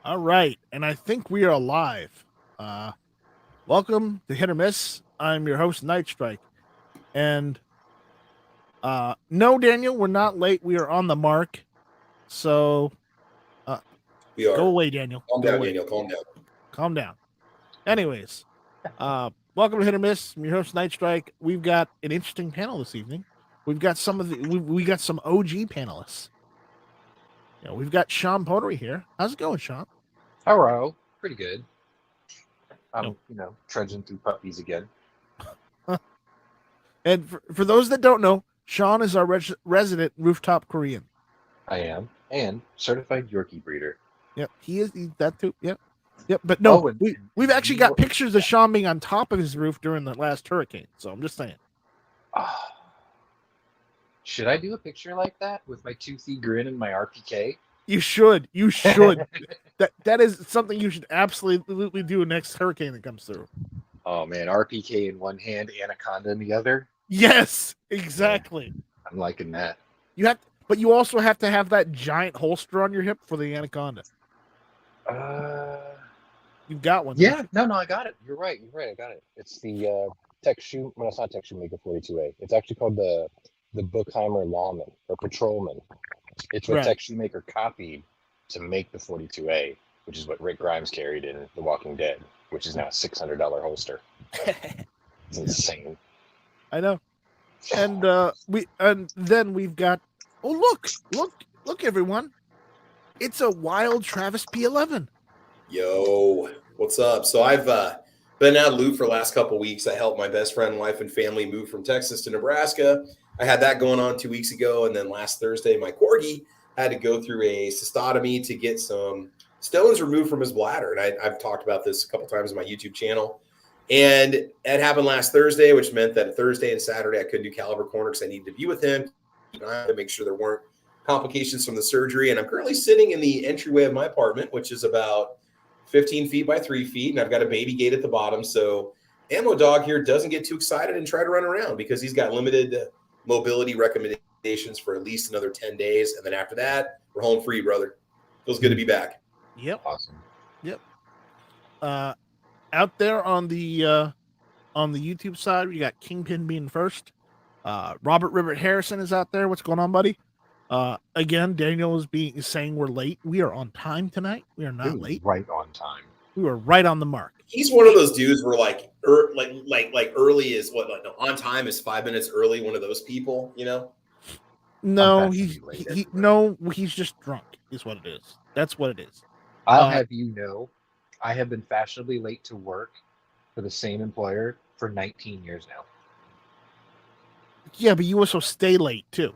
All right, and I think we are live. Welcome to Hit or Miss. I'm your host, Night Strike, and no, Daniel, we're not late. We are on the mark. So, uh, We go are. away, Daniel. Calm Go down, away. Daniel. Calm down. Calm down. Anyways, welcome to Hit or Miss. I'm your host, Night Strike. We've got an interesting panel this evening. We've got we got some OG panelists. We've got Sean Pottery here. How's it going, Sean? Hello, pretty good. No. I'm, trudging through puppies again. And for those that don't know, Sean is our resident rooftop Korean. I am, and certified Yorkie breeder. Yep, he is that too. Yep. But no, and we've actually got pictures of Sean being on top of his roof during the last hurricane. So I'm just saying. Should I do a picture like that with my toothy grin and my RPK? You should. You should. that is something you should absolutely do next hurricane that comes through. Oh man, RPK in one hand, anaconda in the other. Yes, exactly. Yeah, I'm liking that. But you also have to have that giant holster on your hip for the anaconda. You've got one. Yeah, no, I got it. You're right. I got it. It's the Tech Shoe. Well, it's not Tech Shoemaker 42A. It's actually called the Bookheimer Lawman or Patrolman. It's what Tech Shoemaker copied to make the 42A, which is what Rick Grimes carried in The Walking Dead, which is now a $600 holster. It's insane. I know. And then we've got. Oh look, everyone! It's a wild Travis P11. Yo, what's up? So I've been out of loop for the last couple of weeks. I helped my best friend, wife, and family move from Texas to Nebraska. I had that going on 2 weeks ago, and then last Thursday, my corgi had to go through a cystotomy to get some stones removed from his bladder. And I've talked about this a couple times on my YouTube channel. And it happened last Thursday, which meant that Thursday and Saturday I couldn't do Caliber Corner because I needed to be with him to make sure there weren't complications from the surgery. And I'm currently sitting in the entryway of my apartment, which is about 15 feet by 3 feet. And I've got a baby gate at the bottom. So Ammo Dog here doesn't get too excited and try to run around because he's got limited mobility recommendations for at least another 10 days. And then after that, we're home free, brother. Feels good to be back. Yep. Awesome. Yep. Out there on the YouTube side, we got Kingpin being first. Robert Ribbert Harrison is out there. What's going on, buddy? Again, Daniel is saying we're late. We are on time tonight. We are not late. Right on time. We were right on the mark. He's one of those dudes where like early is what on time is 5 minutes early. One of those people, No, he's just drunk. Is what it is. That's what it is. I'll have you know, I have been fashionably late to work for the same employer for 19 years now. Yeah, but you also stay late too.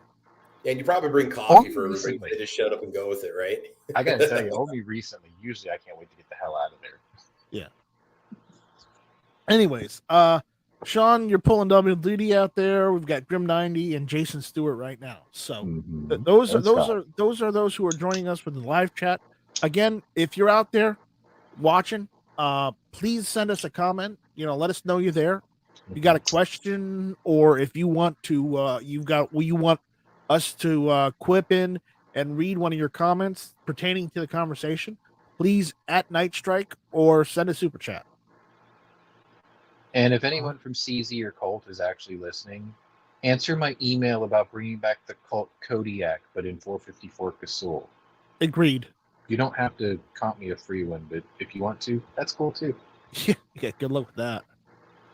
And you probably bring coffee for everybody. They just showed up and go with it, right? I got to tell you, only recently. Usually I can't wait to get the hell out of there. Yeah. Anyways, Sean, you're pulling double duty out there. We've got Grim 90 and Jason Stewart right now. So those are those who are joining us with the live chat. Again, if you're out there watching, please send us a comment. Let us know you're there. If you got a question, or if you want to, you want us to quip in and read one of your comments pertaining to the conversation, please at Night Strike or send a super chat. And if anyone from CZ or Colt is actually listening, answer my email about bringing back the Colt Kodiak, but in 454 Casull. Agreed. You don't have to comp me a free one, but if you want to, that's cool too. Yeah, good luck with that.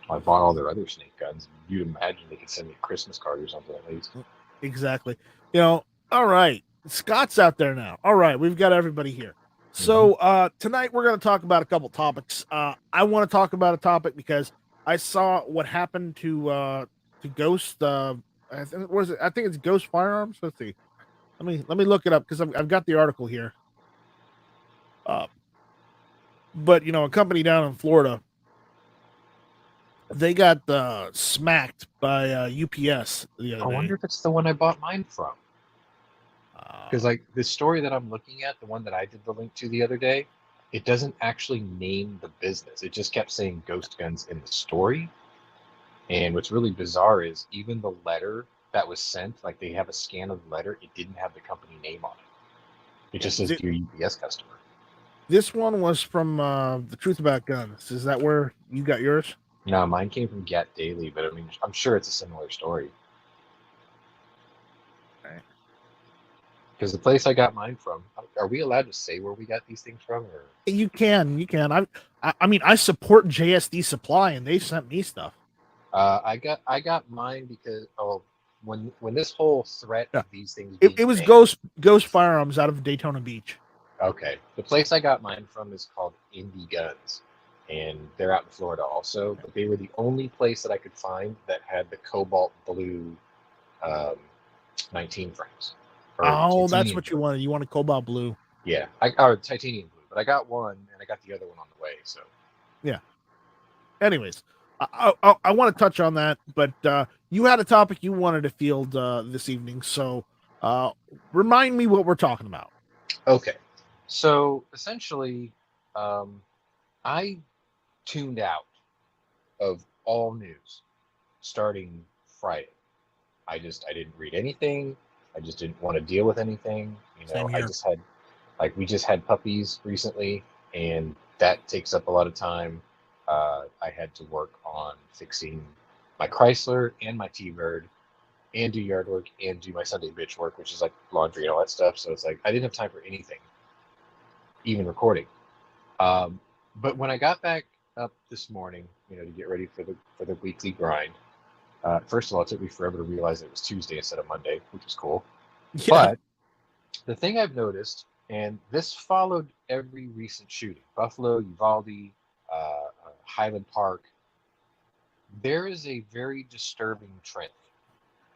I bought all their other snake guns. You'd imagine they could send me a Christmas card or something at least. Exactly. All right. Scott's out there now. All right. We've got everybody here. So tonight we're going to talk about a couple topics. I want to talk about a topic because I saw what happened to Ghost. I think it's Ghost Firearms. Let's see. Let me look it up because I've got the article here. But a company down in Florida, they got smacked by UPS the other day. I wonder if it's the one I bought mine from. Because the story that I'm looking at, the one that I did the link to the other day, it doesn't actually name the business. It just kept saying Ghost Guns in the story. And what's really bizarre is even the letter that was sent, like they have a scan of the letter, it didn't have the company name on it. It just says dear UPS customer. This one was from The Truth About Guns. Is that where you got yours? No, mine came from Get Daily, but I mean, I'm sure it's a similar story. Right. Because the place I got mine from, are we allowed to say where we got these things from? Or You can. I mean, I support JSD Supply, and they sent me stuff. I got mine because when this whole threat of these things it was banned, Ghost Firearms out of Daytona Beach. Okay, the place I got mine from is called Indie Guns, and they're out in Florida also. But they were the only place that I could find that had the cobalt blue 19 frames. Oh, that's what you wanted. You wanted cobalt blue. Yeah, or titanium blue. But I got one, and I got the other one on the way. So yeah. Anyways, I want to touch on that, but you had a topic you wanted to field this evening, so remind me what we're talking about. Okay, so essentially, I tuned out of all news starting Friday. I didn't read anything. I just didn't want to deal with anything. I just had, we just had puppies recently, and that takes up a lot of time. I had to work on fixing my Chrysler and my T-Bird, and do yard work, and do my Sunday bitch work, which is like laundry and all that stuff. So it's like I didn't have time for anything, even recording. But when I got back up this morning, to get ready for the weekly grind, first of all, it took me forever to realize it was Tuesday instead of Monday, which was cool. Yeah. But the thing I've noticed, and this followed every recent shooting, Buffalo, Uvalde, Highland Park, there is a very disturbing trend.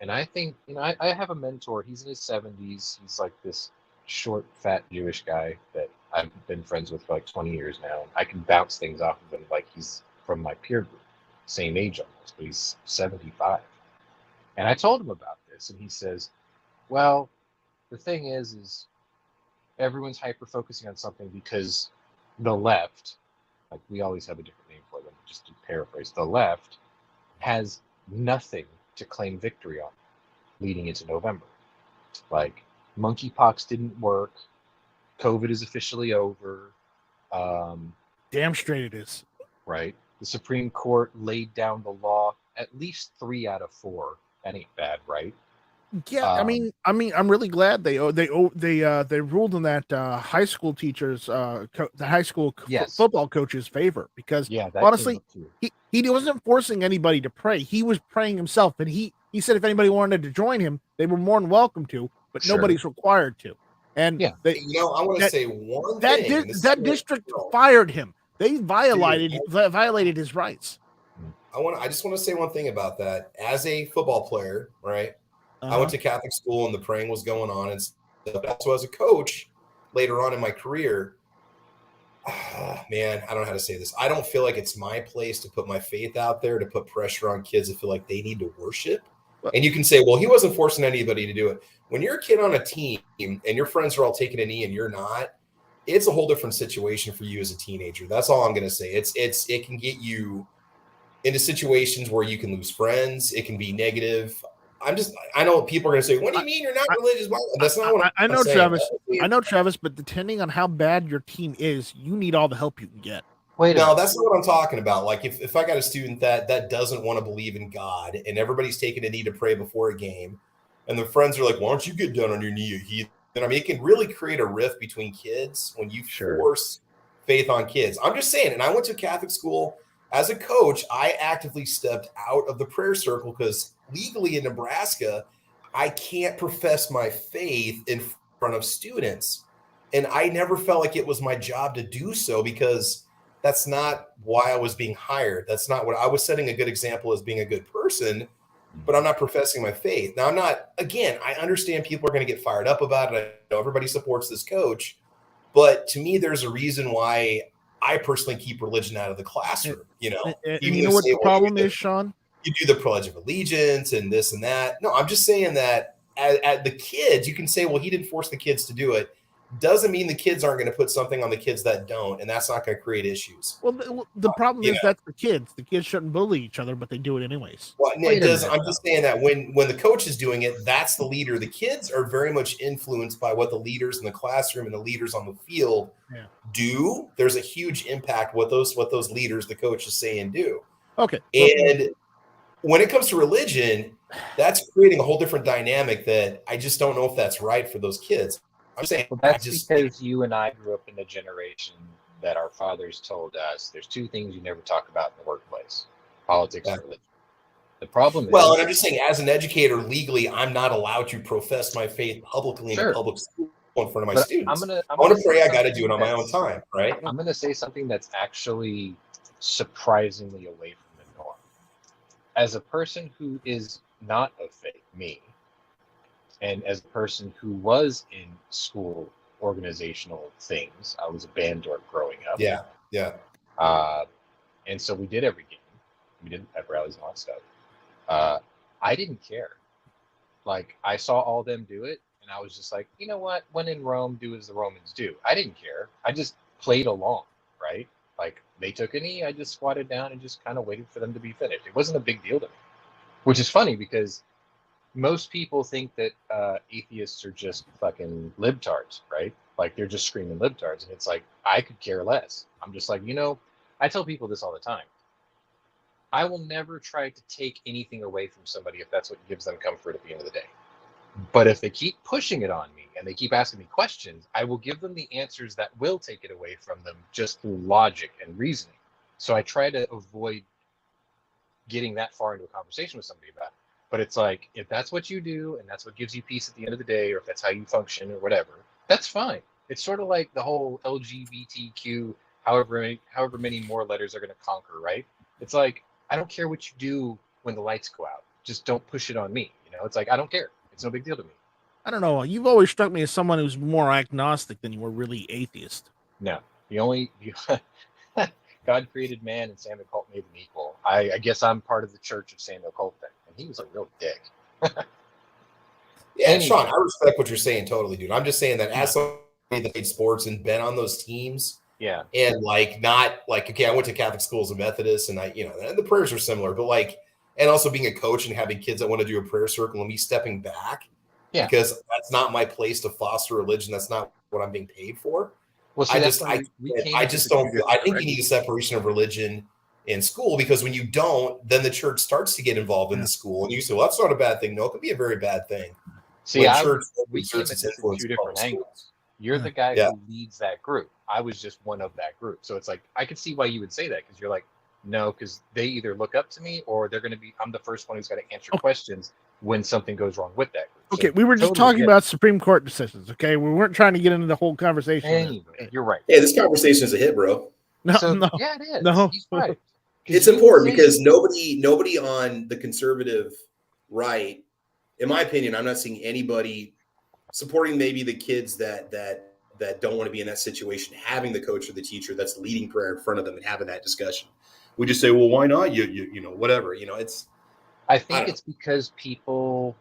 And I think, I have a mentor. He's in his 70s. He's like this short, fat Jewish guy that I've been friends with for like 20 years now. I can bounce things off of him like he's from my peer group, same age almost, but he's 75. And I told him about this, and he says, well, the thing is everyone's hyper-focusing on something because the left, like we always have a different name for them, just to paraphrase, the left has nothing to claim victory on leading into November. Like, monkeypox didn't work. COVID is officially over. Damn straight it is. Right. The Supreme Court laid down the law at least 3 out of 4. That ain't bad, right? Yeah, I mean, I'm really glad they ruled in that high school teachers, the high school football coaches' favor, because honestly, he wasn't forcing anybody to pray. He was praying himself, and he said if anybody wanted to join him, they were more than welcome to, but nobody's required to. And I want to say one thing. That district fired him. They violated his rights. I just want to say one thing about that. As a football player, right? I went to Catholic school and the praying was going on and stuff. So as a coach later on in my career, man, I don't know how to say this. I don't feel like it's my place to put my faith out there, to put pressure on kids to feel like they need to worship. And you can say, well, he wasn't forcing anybody to do it. When you're a kid on a team and your friends are all taking a knee and you're not, it's a whole different situation for you as a teenager. That's all I'm going to say. It can get you into situations where you can lose friends. It can be negative. I know people are going to say, what do you mean you're not religious? That's not what I know, Travis. I know, Travis, but depending on how bad your team is, you need all the help you can get. No, that's not what I'm talking about. Like if I got a student that doesn't want to believe in God and everybody's taking a knee to pray before a game, and the friends are like, why don't you get down on your knee, you heathen? I mean, it can really create a rift between kids when you force faith on kids. I'm just saying, and I went to Catholic school. As a coach, I actively stepped out of the prayer circle because legally in Nebraska, I can't profess my faith in front of students. And I never felt like it was my job to do so because that's not why I was being hired. That's not what I was setting a good example as being a good person, but I'm not professing my faith. Now, I understand people are going to get fired up about it. I know everybody supports this coach, but to me, there's a reason why I personally keep religion out of the classroom. And you know what the problem is, Sean? You do the Pledge of Allegiance and this and that. No, I'm just saying that at the kids, you can say, well, he didn't force the kids to do it. doesn't mean the kids aren't going to put something on the kids that don't, and that's not going to create issues. Well, the problem is that's the kids. The kids shouldn't bully each other, but they do it anyways. Well, it does. I'm just saying that when the coach is doing it, that's the leader. The kids are very much influenced by what the leaders in the classroom and the leaders on the field do. There's a huge impact what those leaders, the coach, is saying do. Okay. And when it comes to religion, that's creating a whole different dynamic that I just don't know if that's right for those kids. I'm saying that's because you and I grew up in a generation that our fathers told us there's two things you never talk about in the workplace: politics and religion. The problem is, and I'm just saying, as an educator, legally, I'm not allowed to profess my faith publicly in a public school in front of my students. I want to pray. I got to do it on my own time, right? I'm going to say something that's actually surprisingly away from the norm. As a person who is not of faith, me, and as a person who was in school organizational things, I was a band dork growing up. Yeah. And so we did every game. We did pep rallies and all that stuff. I didn't care. Like, I saw all them do it, and I was just like, you know what? When in Rome, do as the Romans do. I didn't care. I just played along, right? Like, they took a knee, I just squatted down and just kind of waited for them to be finished. It wasn't a big deal to me, which is funny because most people think that atheists are just fucking libtards, right? Like, they're just screaming libtards. And it's like, I could care less. I'm just like, I tell people this all the time. I will never try to take anything away from somebody if that's what gives them comfort at the end of the day. But if they keep pushing it on me and they keep asking me questions, I will give them the answers that will take it away from them just through logic and reasoning. So I try to avoid getting that far into a conversation with somebody about it. But it's like, if that's what you do and that's what gives you peace at the end of the day, or if that's how you function or whatever, that's fine. It's sort of like the whole LGBTQ, however many more letters are going to conquer, right? It's like, I don't care what you do when the lights go out. Just don't push it on me. It's like, I don't care. It's no big deal to me. I don't know. You've always struck me as someone who's more agnostic than you were really atheist. No, God created man and Samuel Colt made them equal. I guess I'm part of the church of Samuel Colt then, and he was a real dick. Anyway. Sean, I respect what you're saying totally, dude. I'm just saying that as somebody that played sports and been on those teams, and okay, I went to Catholic schools and Methodist, and and the prayers are similar, but and also being a coach and having kids that want to do a prayer circle and me stepping back, because that's not my place to foster religion. That's not what I'm being paid for. Well, see, I just don't. I think you need a separation of religion in school, because when you don't, then the church starts to get involved in the school, and you say, "Well, that's not a bad thing." No, it could be a very bad thing. See, we came at this in two different angles. You're the guy who leads that group. I was just one of that group. So it's like, I could see why you would say that, because you're like, no, because they either look up to me or they're going to be, I'm the first one who's got to answer questions when something goes wrong with that group. Okay, so we were just talking about Supreme Court decisions, okay? We weren't trying to get into the whole conversation. Anyway, you're right. Hey, this conversation is a hit, bro. No. Yeah, it is. No. He's right. It's important because nobody on the conservative right, in my opinion, I'm not seeing anybody supporting maybe the kids that don't want to be in that situation, having the coach or the teacher that's leading prayer in front of them and having that discussion. We just say, well, why not? You know, whatever. I think it's because people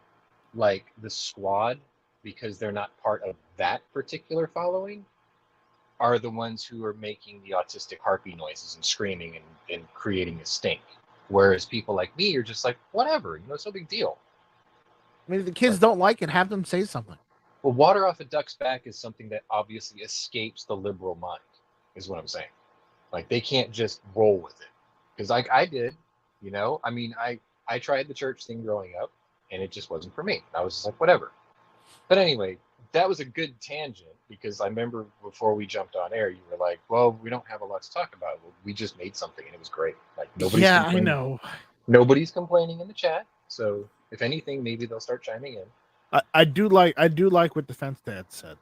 like the squad, because they're not part of that particular following, are the ones who are making the autistic harpy noises and screaming and creating a stink. Whereas people like me are just like, whatever, it's no big deal. I mean, if the kids don't like it, have them say something. Well, water off a duck's back is something that obviously escapes the liberal mind, is what I'm saying. Like, they can't just roll with it. Because I did, I mean, I tried the church thing growing up, and it just wasn't for me. I was just like, whatever. But anyway, that was a good tangent, because I remember before we jumped on air, you were like, well, we don't have a lot to talk about. Well, we just made something, and it was great. Like, nobody's complaining. I know. Nobody's complaining in the chat. So if anything, maybe they'll start chiming in. I do like what Defense Dad said.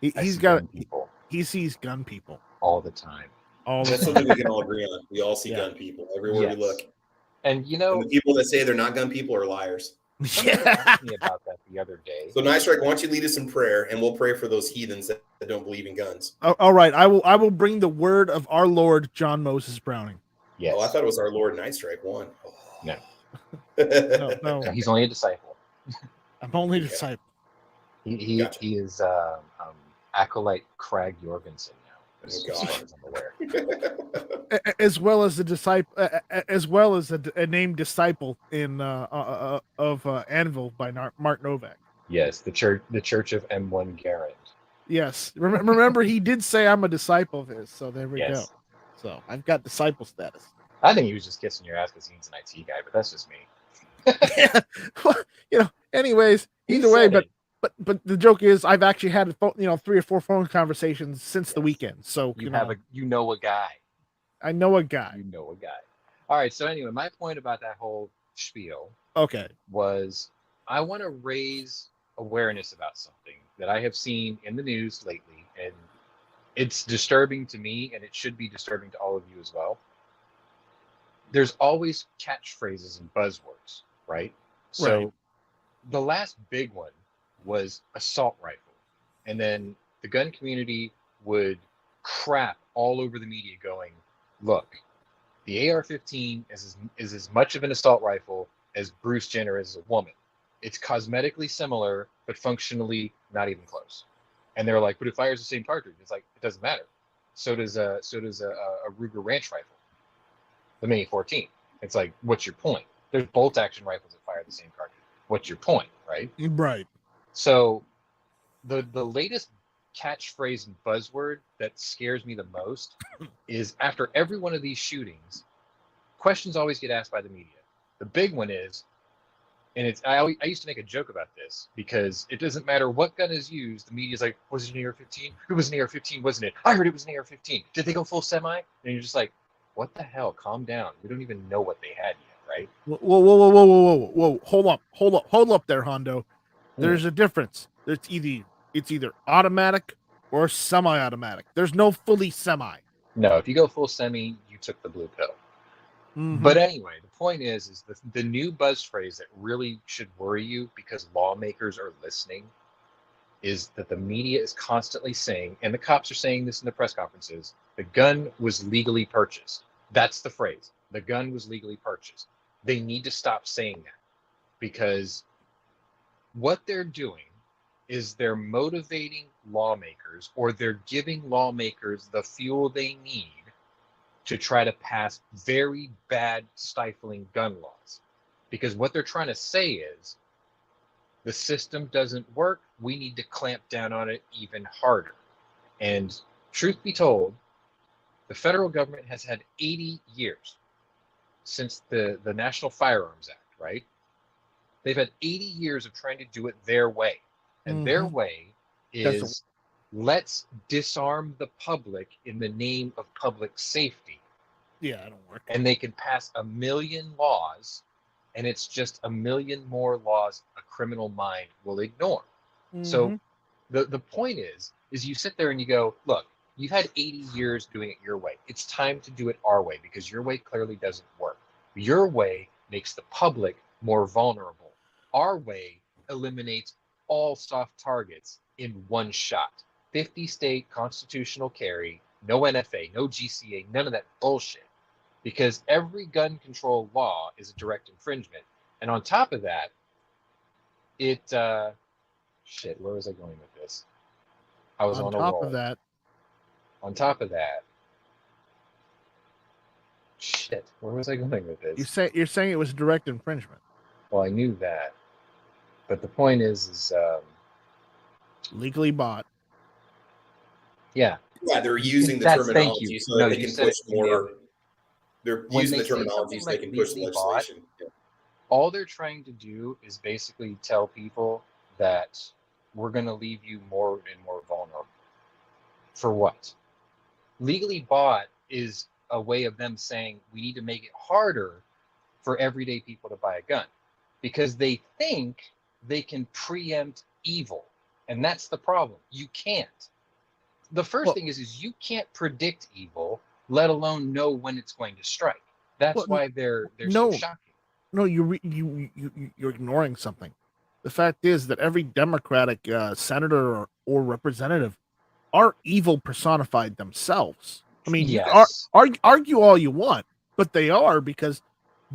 He sees gun people all the time. That's something we can all agree on. We all see gun people everywhere we look. And and the people that say they're not gun people are liars. Somebody asked me about that the other day. So Nice Strike, why don't you lead us in prayer, and we'll pray for those heathens that don't believe in guns. All right, I will bring the word of our Lord John Moses Browning. Yes. Oh, I thought it was our Lord Nice Strike one. Oh. No. No. He's only a disciple. I'm only a disciple. He is Acolyte Craig Jorgensen now, as Oh, far as I'm aware. As well as the disciple, as well as a named disciple in of Anvil by Mark Novak. Yes, the church of M1 Garand. Yes, remember he did say I'm a disciple of his. So there we go. Yes. So I've got disciple status. I think he was just kissing your ass because he's an IT guy, but that's just me. Yeah. Well, anyways, either way, but the joke is I've actually had 3 or 4 phone conversations since the weekend. So you know a guy. I know a guy. You know a guy. All right. So anyway, my point about that whole spiel was I want to raise awareness about something that I have seen in the news lately, and it's disturbing to me, and it should be disturbing to all of you as well. There's always catchphrases and buzzwords, right? So the last big one was assault rifle. And then the gun community would crap all over the media going, look, the AR-15 is as much of an assault rifle as Bruce Jenner is a woman. It's cosmetically similar, but functionally not even close. And they're like, but it fires the same cartridge. It's like, it doesn't matter. So does a Ruger Ranch rifle, the Mini 14. It's like, what's your point? There's bolt action rifles that fire the same cartridge. What's your point, right? Right. So the latest catchphrase and buzzword that scares me the most is after every one of these shootings, questions always get asked by the media. The big one is, and I used to make a joke about this because it doesn't matter what gun is used, the media's like, was it an AR-15? It was an AR-15, wasn't it? I heard it was an AR-15. Did they go full semi? And you're just like, what the hell? Calm down. We don't even know what they had yet, right? Whoa. Hold up there, Hondo. There's a difference. It's either automatic or semi-automatic. There's no fully semi. No, if you go full semi, you took the blue pill. Mm-hmm. But anyway, the point is the new buzz phrase that really should worry you because lawmakers are listening is that the media is constantly saying, and the cops are saying this in the press conferences, the gun was legally purchased. That's the phrase. The gun was legally purchased. They need to stop saying that because what they're doing is they're motivating lawmakers, or they're giving lawmakers the fuel they need to try to pass very bad, stifling gun laws. Because what they're trying to say is the system doesn't work. We need to clamp down on it even harder. And truth be told, the federal government has had 80 years since the National Firearms Act, right? They've had 80 years of trying to do it their way. And their way is let's disarm the public in the name of public safety. Yeah, I don't work. And they can pass 1 million laws, and it's just 1 million more laws a criminal mind will ignore. So the point is you sit there and you go, look, you've had 80 years doing it your way. It's time to do it our way because your way clearly doesn't work. Your way makes the public more vulnerable. Our way eliminates all soft targets in one shot. 50 state constitutional carry, no NFA, no GCA, none of that bullshit. Because every gun control law is a direct infringement. And on top of that, where was I going with this? I was on a roll. On top of that, where was I going with this? You're saying it was direct infringement. Well, I knew that. But the point is legally bought. Yeah. Yeah, they're using the terminology so that they can push more. They're using the terminology so they can push the legislation. All they're trying to do is basically tell people that we're going to leave you more and more vulnerable. For what? Legally bought is a way of them saying we need to make it harder for everyday people to buy a gun because they think they can preempt evil. And that's the problem. You can't. The first thing is you can't predict evil, let alone know when it's going to strike. That's why they're so shocking. No, you're ignoring something. The fact is that every Democratic senator or representative are evil personified themselves. I mean, yes. argue all you want, but they are because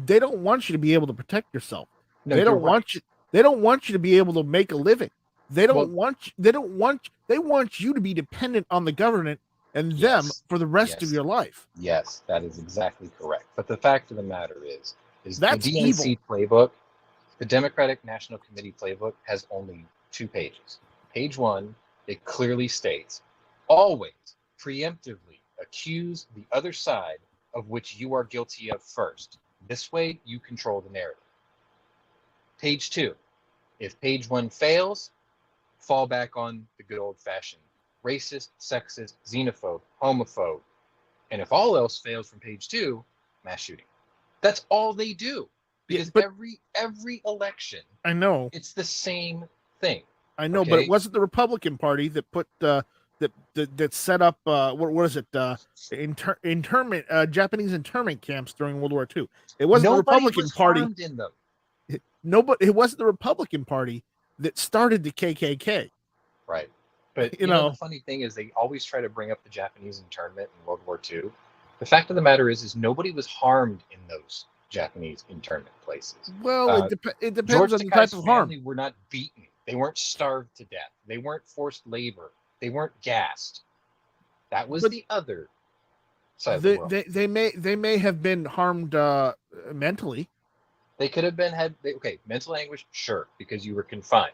they don't want you to be able to protect yourself. No, they don't want you. They don't want you to be able to make a living. They want you to be dependent on the government and them for the rest of your life. Yes, that is exactly correct. But the fact of the matter is that's the DNC evil. playbook, the Democratic National Committee playbook, has only 2 pages. Page 1, it clearly states, always preemptively accuse the other side of which you are guilty of first. This way, you control the narrative. Page 2, if page 1 fails, fall back on the good old-fashioned racist, sexist, xenophobe, homophobe. And if all else fails from page 2, mass shooting. That's all they do. Because every election, I know, it's the same thing. I know, but it wasn't the Republican Party that put that set up what is it? Internment Japanese internment camps during World War II. It wasn't the Republican Party. In them. It wasn't the Republican Party that started the KKK. Right. But you know, the funny thing is they always try to bring up the Japanese internment in World War II. The fact of the matter is nobody was harmed in those Japanese internment places. Well, it depends George on the type of harm. They were not beaten. They weren't starved to death. They weren't forced labor. They weren't gassed. That was the other side of the world. They may have been harmed mentally. They could have been mental anguish, sure, because you were confined.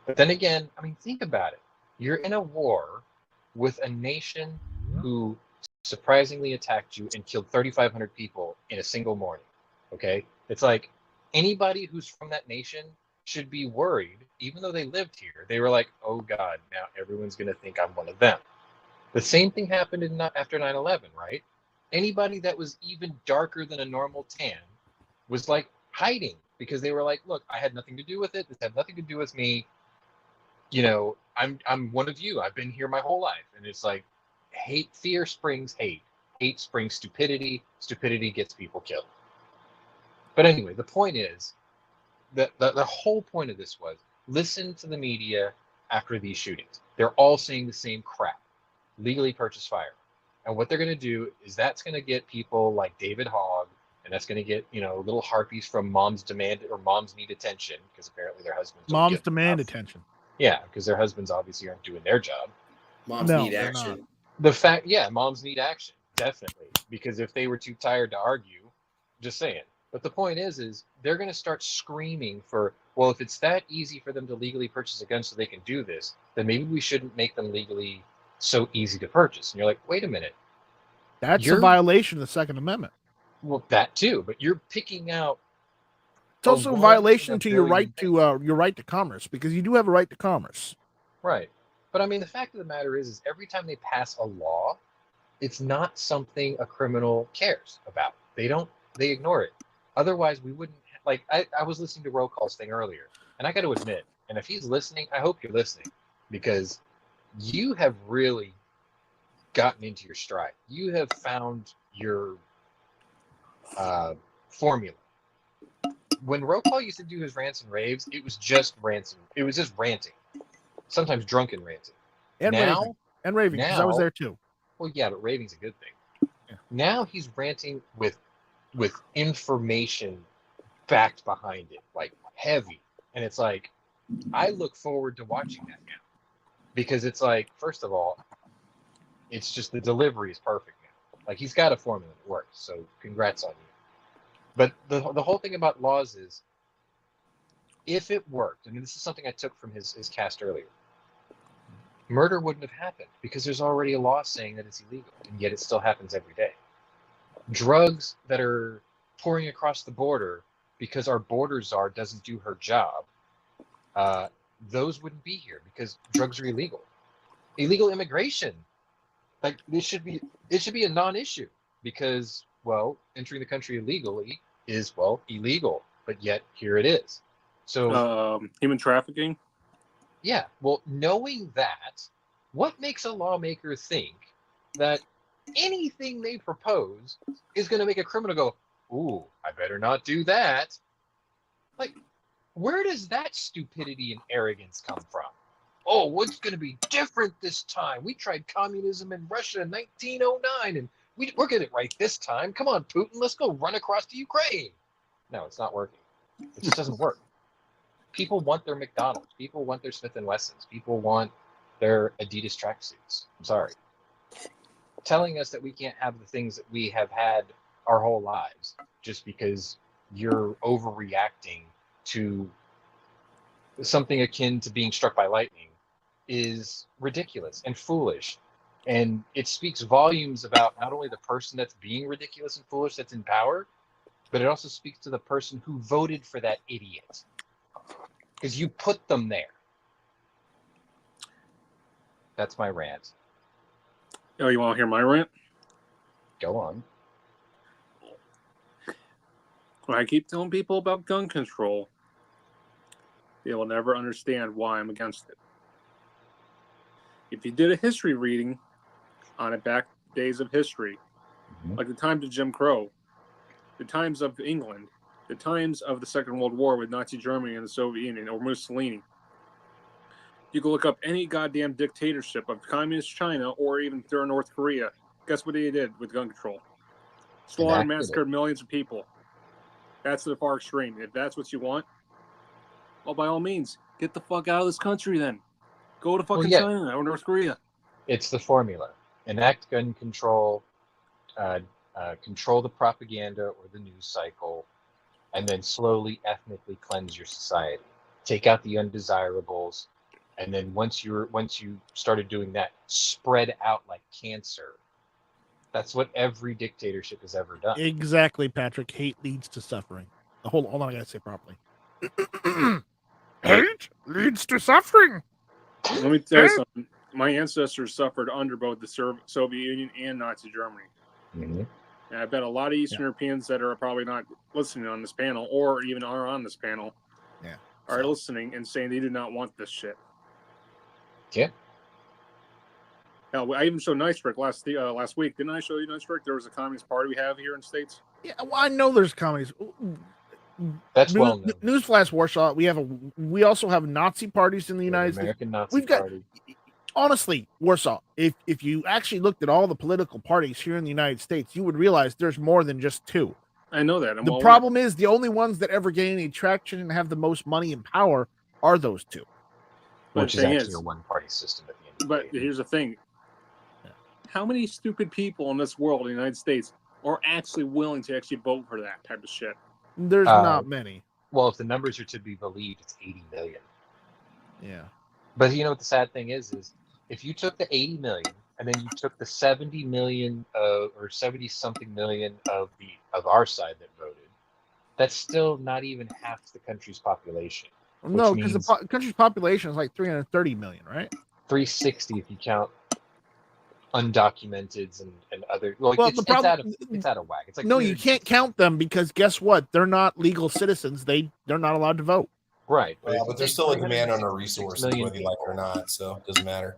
But then again, I mean, think about it. You're in a war with a nation who surprisingly attacked you and killed 3,500 people in a single morning. Okay? It's like anybody who's from that nation should be worried, even though they lived here. They were like, oh God, now everyone's going to think I'm one of them. The same thing happened after 9/11, right? Anybody that was even darker than a normal tan was like hiding because they were like, look, I had nothing to do with it. This had nothing to do with me. You know, I'm one of you. I've been here my whole life. And it's like fear springs hate. Hate springs stupidity. Stupidity gets people killed. But anyway, the point is that the whole point of this was listen to the media after these shootings. They're all saying the same crap. Legally purchased fire. And what they're going to do is that's going to get people like David Hogg, and that's going to get, little harpies from Moms Demand or Moms Need Attention, because apparently their husbands don't Moms Demand Attention. Yeah, because their husbands obviously aren't doing their job. Moms need action. Moms need action, definitely. Because if they were too tired to argue, just saying. But the point is they're going to start screaming for, well, if it's that easy for them to legally purchase a gun so they can do this, then maybe we shouldn't make them legally so easy to purchase. And you're like, wait a minute. That's a violation of the Second Amendment. Well, that too, but you're picking out. It's also a violation to your right to commerce, because you do have a right to commerce. Right. But I mean, the fact of the matter is every time they pass a law, it's not something a criminal cares about. They ignore it. Otherwise, we wouldn't, I was listening to Roll Call's thing earlier, and I got to admit, and if he's listening, I hope you're listening, because you have really gotten into your stride. You have found your formula. When Roll Call used to do his rants and raves, it was just ranting. It was just ranting, sometimes drunken ranting. And raving, because I was there too. Well, yeah, but raving's a good thing. Yeah. Now he's ranting with information backed behind it, like heavy. And it's like, I look forward to watching that now. Because it's like, first of all, it's just the delivery is perfect now. Like, he's got a formula that works, so congrats on you. But the whole thing about laws is, if it worked, and this is something I took from his cast earlier, murder wouldn't have happened because there's already a law saying that it's illegal, and yet it still happens every day. Drugs that are pouring across the border because our border czar doesn't do her job, those wouldn't be here because drugs are illegal. Illegal immigration, like it should be a non-issue because, well, entering the country illegally is, well, illegal, but yet here it is. So human trafficking. Yeah, well, knowing that, what makes a lawmaker think that anything they propose is going to make a criminal go, ooh, I better not do that? Like, where does that stupidity and arrogance come from? Oh, what's going to be different this time? We tried communism in Russia in 1909, and we're getting it right this time. Come on, Putin, let's go run across to Ukraine. No, it's not working. It just doesn't work. People want their McDonald's. People want their Smith & Wessons. People want their Adidas tracksuits. I'm sorry. Telling us that we can't have the things that we have had our whole lives just because you're overreacting to something akin to being struck by lightning is ridiculous and foolish. And it speaks volumes about not only the person that's being ridiculous and foolish that's in power, but it also speaks to the person who voted for that idiot. Because you put them there. That's my rant. Oh, you want to hear my rant? Go on. When I keep telling people about gun control, they will never understand why I'm against it. If you did a history reading on the back days of history, like the times of Jim Crow, the times of England, the times of the Second World War with Nazi Germany and the Soviet Union, or Mussolini, you can look up any goddamn dictatorship of communist China or even through North Korea. Guess what they did with gun control? Slaughtered, massacred millions of people. That's the far extreme. If that's what you want, well, by all means, get the fuck out of this country then. Go to fucking China or North Korea. It's the formula. Enact gun control, control the propaganda or the news cycle, and then slowly ethnically cleanse your society. Take out the undesirables, and then once you started doing that, spread out like cancer. That's what every dictatorship has ever done. Exactly, Patrick. Hate leads to suffering. Hold on, I gotta say it properly. Hate leads to suffering. Let me tell you something. My ancestors suffered under both the Soviet Union and Nazi Germany. Mm-hmm. And I bet a lot of Eastern Europeans that are probably not listening on this panel, or even are on this panel, are listening and saying they do not want this shit. Yeah. Hell, I even showed Nice Trick last week. Didn't I show you Nice Trick? There was a communist party we have here in the States. Yeah, well, I know there's communists. That's well known. Newsflash, Warsaw. We also have Nazi parties in the United States. American Nazi Party. Honestly, Warsaw, if you actually looked at all the political parties here in the United States, you would realize there's more than just two. I know that. The problem is the only ones that ever gain any traction and have the most money and power are those two. Which is actually a one-party system at the end of the day. But here's the thing. How many stupid people in this world, in the United States, are actually willing to actually vote for that type of shit? There's not many. Well, if the numbers are to be believed, it's 80 million. Yeah. But you know what the sad thing is if you took the 80 million and then you took the 70 million or 70 something million of our side that voted, that's still not even half the country's population. No, because the country's population is like 330 million, right? 360 if you count undocumented and other. Well, it's out of whack. It's like no, you can't count them because guess what? They're not legal citizens. They're not allowed to vote. Right. But there's still a demand on our resources, whether you like it or not. So it doesn't matter.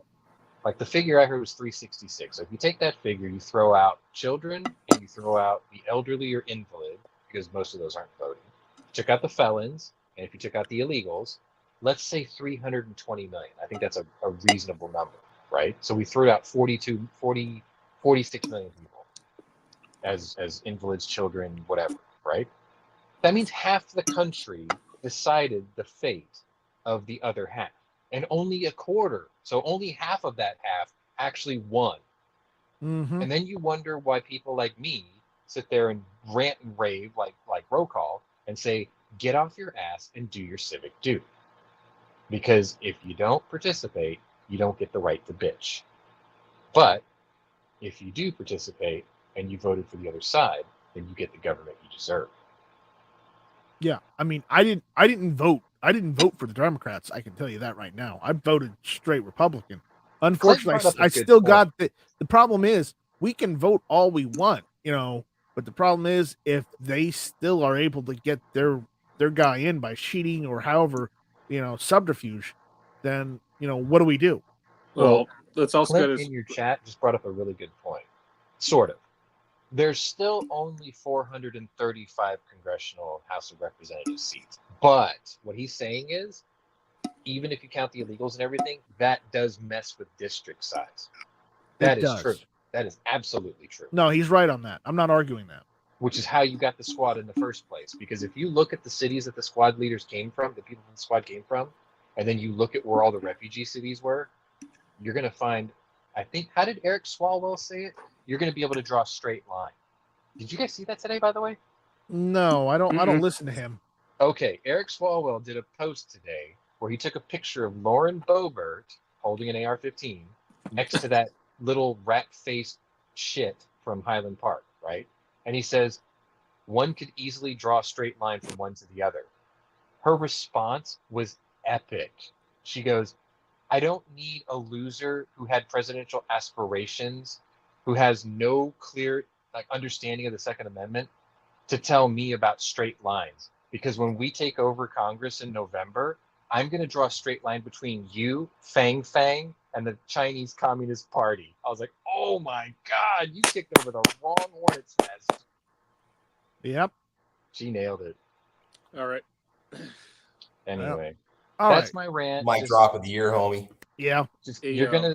Like the figure I heard was 366. So if you take that figure, you throw out children and you throw out the elderly or invalid, because most of those aren't voting. Check out the felons, and if you took out the illegals, let's say 320 million. I think that's a reasonable number, right? So we threw out 46 million people as invalids, children, whatever, right? That means half the country decided the fate of the other half, and only a quarter, so only half of that half actually won. Mm-hmm. And then you wonder why people like me sit there and rant and rave like roll call and say, get off your ass and do your civic duty. Because if you don't participate, you don't get the right to bitch. But if you do participate and you voted for the other side, then you get the government you deserve. Yeah, I mean, I didn't vote. I didn't vote for the Democrats. I can tell you that right now. I voted straight Republican. Unfortunately, I still got the problem is we can vote all we want, but the problem is if they still are able to get their guy in by cheating or however, subterfuge, then, what do we do? Well, let's also Clint in your chat just brought up a really good point. Sort of. There's still only 435 congressional House of Representatives seats. But what he's saying is, even if you count the illegals and everything, that does mess with district size. That is true. That is absolutely true. No, he's right on that. I'm not arguing that. which is how you got the squad in the first place. Because if you look at the cities that the squad leaders came from, the people the squad came from, and then you look at where all the refugee cities were, you're going to find, I think, how did Eric Swalwell say it? You're going to be able to draw a straight line. Did you guys see that today, by the way? No, I don't listen to him. Okay, Eric Swalwell did a post today where he took a picture of Lauren Boebert holding an AR-15 next to that little rat-faced shit from Highland Park, right? And he says, one could easily draw a straight line from one to the other. Her response was epic. She goes, I don't need a loser who had presidential aspirations, who has no clear understanding of the Second Amendment, to tell me about straight lines. Because when we take over Congress in November, I'm going to draw a straight line between you, Fang Fang, and the Chinese Communist Party. I was like, oh my God, you kicked over the wrong hornet's nest. Yep. She nailed it. All right. Anyway, All that's right. my rant. Mic drop of the year, homie. Yeah. Just you're gonna.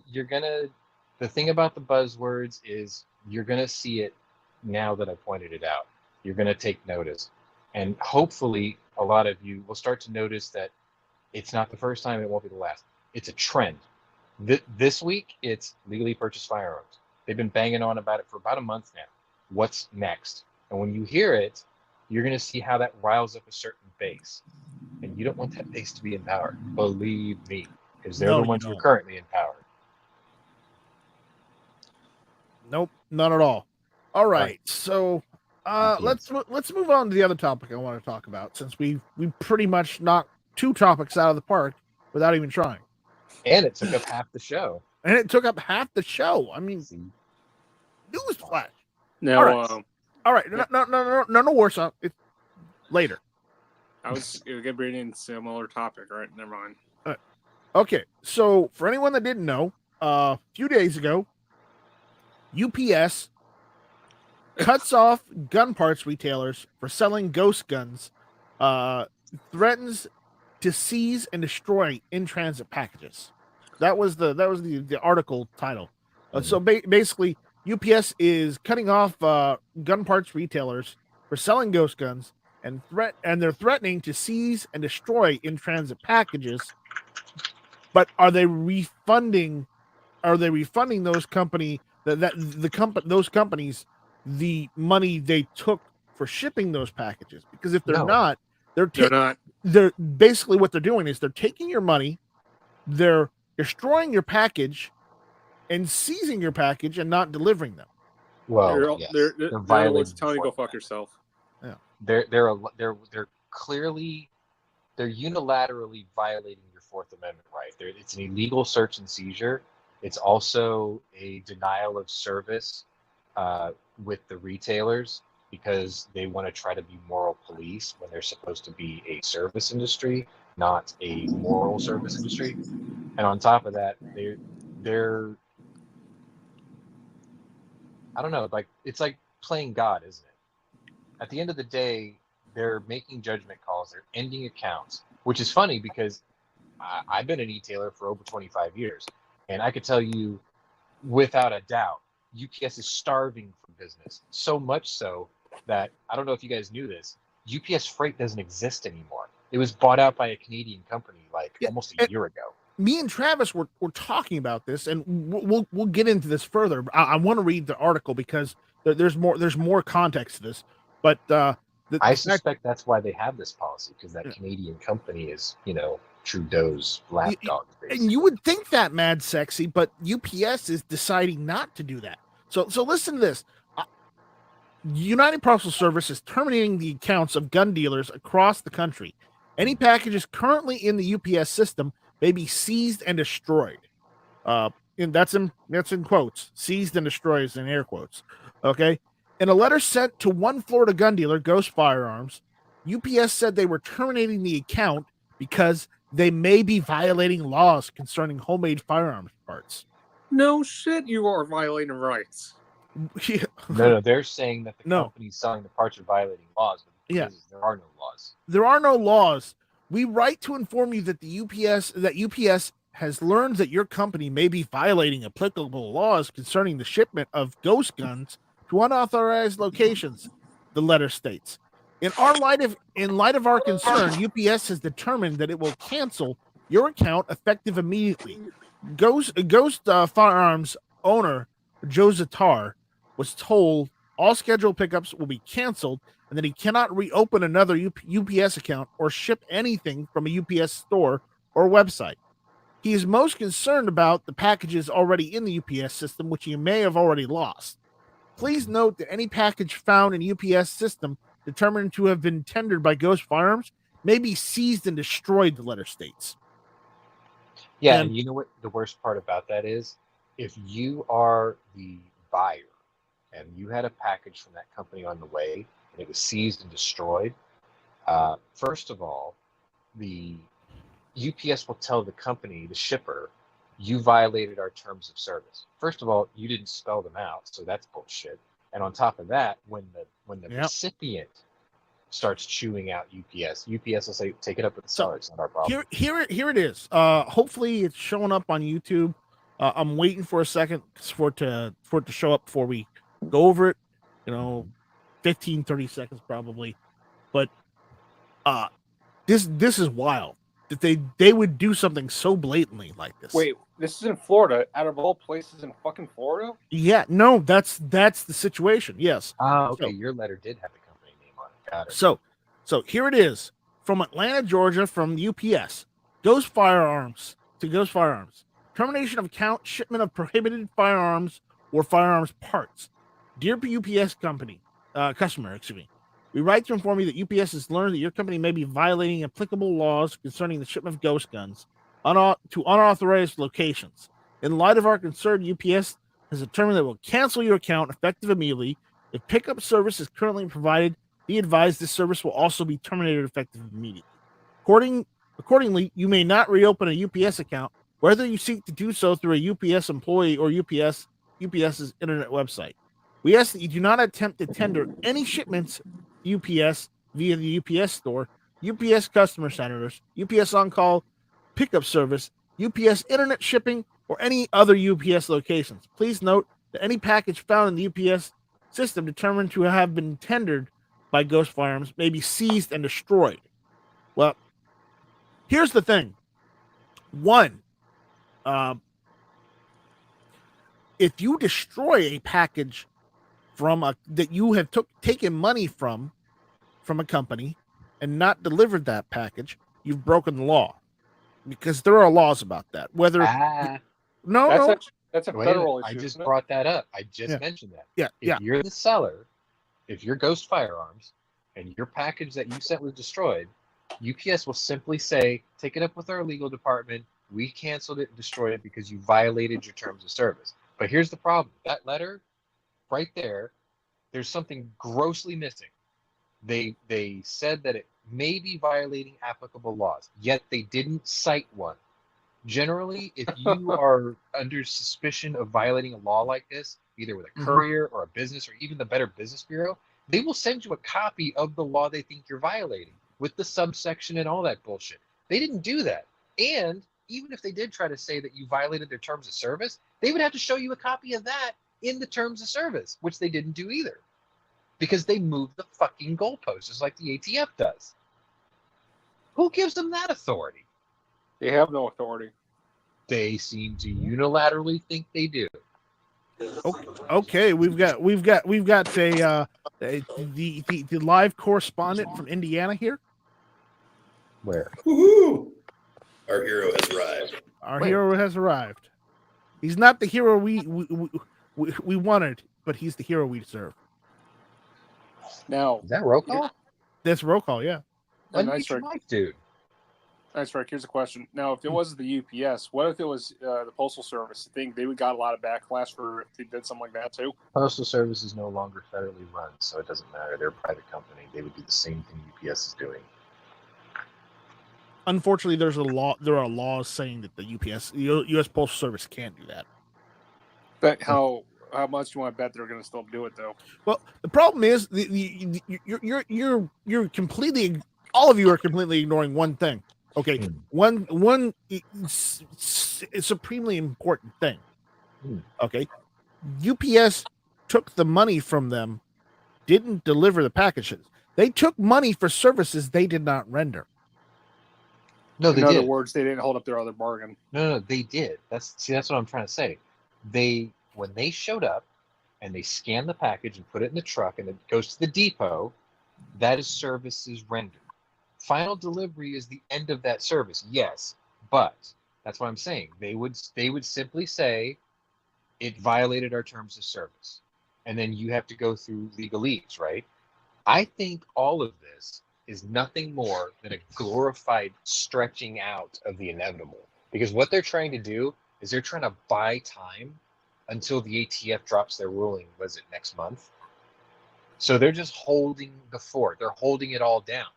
The thing about the buzzwords is you're gonna see it now that I pointed it out. You're gonna take notice, and hopefully a lot of you will start to notice that it's not the first time. It won't be the last. It's a trend. This week, it's legally purchased firearms. They've been banging on about it for about a month now. What's next? And when you hear it, you're going to see how that riles up a certain base. And you don't want that base to be empowered. Believe me, because they're the ones who are currently empowered. Nope, not at all. All right, so let's move on to the other topic I want to talk about, since we pretty much knocked 2 topics out of the park without even trying. And it took up half the show. I mean, newsflash. No, all right. No, Warsaw. It's later. I was going to bring in a similar topic. All right, never mind. Okay, so for anyone that didn't know, a few days ago, UPS cuts off gun parts retailers for selling ghost guns, threatens to seize and destroy in-transit packages. That was the article title. So basically, UPS is cutting off gun parts retailers for selling ghost guns, and they're threatening to seize and destroy in-transit packages. But are they refunding those those companies the money they took for shipping those packages? Because if they're not, they're basically, what they're doing is they're taking your money, they're destroying your package and seizing your package and not delivering them. Well, they're violating. Telling you go fuck yourself. Yeah, they're clearly, they're unilaterally violating your Fourth Amendment right. It's an illegal search and seizure. It's also a denial of service with the retailers, because they want to try to be moral police when they're supposed to be a service industry, not a moral service industry. And on top of that, they're I don't know, like, it's like playing God, isn't it? At the end of the day, they're making judgment calls. They're ending accounts, which is funny because I've been an e-tailer for over 25 years. And I could tell you without a doubt, UPS is starving for business. So much so that, I don't know if you guys knew this, UPS Freight doesn't exist anymore. It was bought out by a Canadian company almost a year ago. Me and Travis were talking about this, and we'll get into this further. I want to read the article because there's more context to this. But I suspect that's why they have this policy, because that Canadian company is, Trudeau's lapdog. And you would think that, Mad Sexy, but UPS is deciding not to do that. So listen to this. United Parcel Service is terminating the accounts of gun dealers across the country. Any packages currently in the UPS system may be seized and destroyed. And that's in quotes. Seized and destroyed is in air quotes. Okay. In a letter sent to one Florida gun dealer, Ghost Firearms, UPS said they were terminating the account because they may be violating laws concerning homemade firearms parts. No shit, you are violating rights. Yeah. No, they're saying that the companies selling the parts are violating laws, but there are no laws. There are no laws. We write to inform you that UPS has learned that your company may be violating applicable laws concerning the shipment of ghost guns to unauthorized locations. the letter states. In light of our concern, UPS has determined that it will cancel your account effective immediately. Ghost Firearms owner Joe Zatar was told all scheduled pickups will be canceled and that he cannot reopen another UPS account or ship anything from a UPS store or website. He is most concerned about the packages already in the UPS system, which he may have already lost. Please note that any package found in UPS system determined to have been tendered by Ghost Firearms may be seized and destroyed, the letter states. Yeah, and you know what the worst part about that is? If you are the buyer and you had a package from that company on the way and it was seized and destroyed, first of all, the UPS will tell the company, the shipper, you violated our terms of service. First of all, you didn't spell them out, so that's bullshit. And on top of that, when the recipient starts chewing out UPS will say, take it up with the seller. It's not our problem. Here it is. Hopefully it's showing up on YouTube. I'm waiting for a second for it to show up before we go over it. 15, 30 seconds probably. But this is wild that they would do something so blatantly like this. Wait, this is in Florida, out of all places in fucking Florida? Yeah, no, that's the situation. Yes. Okay, your letter did have the company name on it. Got it. So here it is from Atlanta, Georgia, from UPS. Ghost Firearms to Ghost Firearms. Termination of account, shipment of prohibited firearms or firearms parts. Dear UPS customer, we write to inform you that UPS has learned that your company may be violating applicable laws concerning the shipment of ghost guns to unauthorized locations. In light of our concern, UPS has determined that it will cancel your account effective immediately. If pickup service is currently provided, be advised this service will also be terminated effective immediately. Accordingly, you may not reopen a UPS account, whether you seek to do so through a UPS employee or UPS's internet website. We ask that you do not attempt to tender any shipments UPS via the UPS store, UPS customer centers, UPS on-call pickup service, UPS internet shipping, or any other UPS locations. Please note that any package found in the UPS system determined to have been tendered by Ghost Firearms may be seized and destroyed. Well, here's the thing. One, if you destroy a package that you have taken money from a company and not delivered that package, you've broken the law, because there are laws about that. Whether that's a federal issue. I just brought that up. I just mentioned that. If you're the seller, if you're Ghost Firearms and your package that you sent was destroyed, UPS will simply say, take it up with our legal department. We canceled it and destroyed it because you violated your terms of service. But here's the problem. That letter right there's something grossly missing. They said that it may be violating applicable laws, yet they didn't cite one. Generally, if you are under suspicion of violating a law like this, either with a courier or a business or even the Better Business Bureau, they will send you a copy of the law they think you're violating with the subsection and all that bullshit. They didn't do that. And even if they did try to say that you violated their terms of service, they would have to show you a copy of that in the terms of service, which they didn't do either, because they moved the fucking goalposts just like the ATF does. Who gives them that authority? They have no authority. They seem to unilaterally think they do. Okay, we've got the live correspondent from Indiana here. Where? Woohoo! Our hero has arrived. Hero has arrived. He's not the hero we wanted, but he's the hero we deserve. Now, is that roll call? That's roll call, yeah. Nice, dude. That's right. Here's a question. Now, if it was the UPS, what if it was the Postal Service? I think they would got a lot of backlash for if they did something like that too. Postal Service is no longer federally run, so it doesn't matter. They're a private company. They would do the same thing UPS is doing. Unfortunately, there are laws saying that the U.S. Postal Service can't do that. But how much do you want to bet they're going to still do it though? Well, the problem is you're completely, all of you are completely ignoring one thing. Okay, one supremely important thing. Okay, UPS took the money from them didn't deliver the packages. They took money for services they did not render. No, they In other did. words, they didn't hold up their other bargain. No, they did. That's what I'm trying to say. When they showed up and they scanned the package and put it in the truck and it goes to the depot, that is services rendered. Final delivery is the end of that service, yes, but that's what I'm saying. They would simply say it violated our terms of service, and then you have to go through legalese, right? I think all of this is nothing more than a glorified stretching out of the inevitable, because what they're trying to do is they're trying to buy time until the ATF drops their ruling. Was it next month? So they're just holding the fort. They're holding it all down,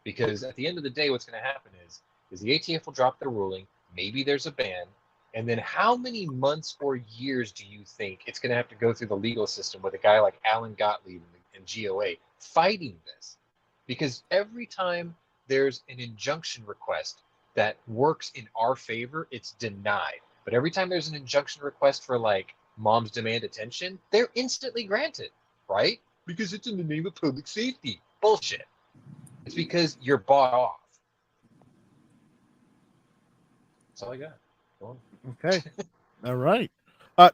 because at the end of the day, what's going to happen is the ATF will drop their ruling. Maybe there's a ban. And then how many months or years do you think it's going to have to go through the legal system with a guy like Alan Gottlieb and GOA fighting this? Because every time there's an injunction request that works in our favor, it's denied. But every time there's an injunction request for like moms demand attention, they're instantly granted, right? Because it's in the name of public safety. Bullshit. It's because you're bought off. That's all I got. Go on. Okay. All right.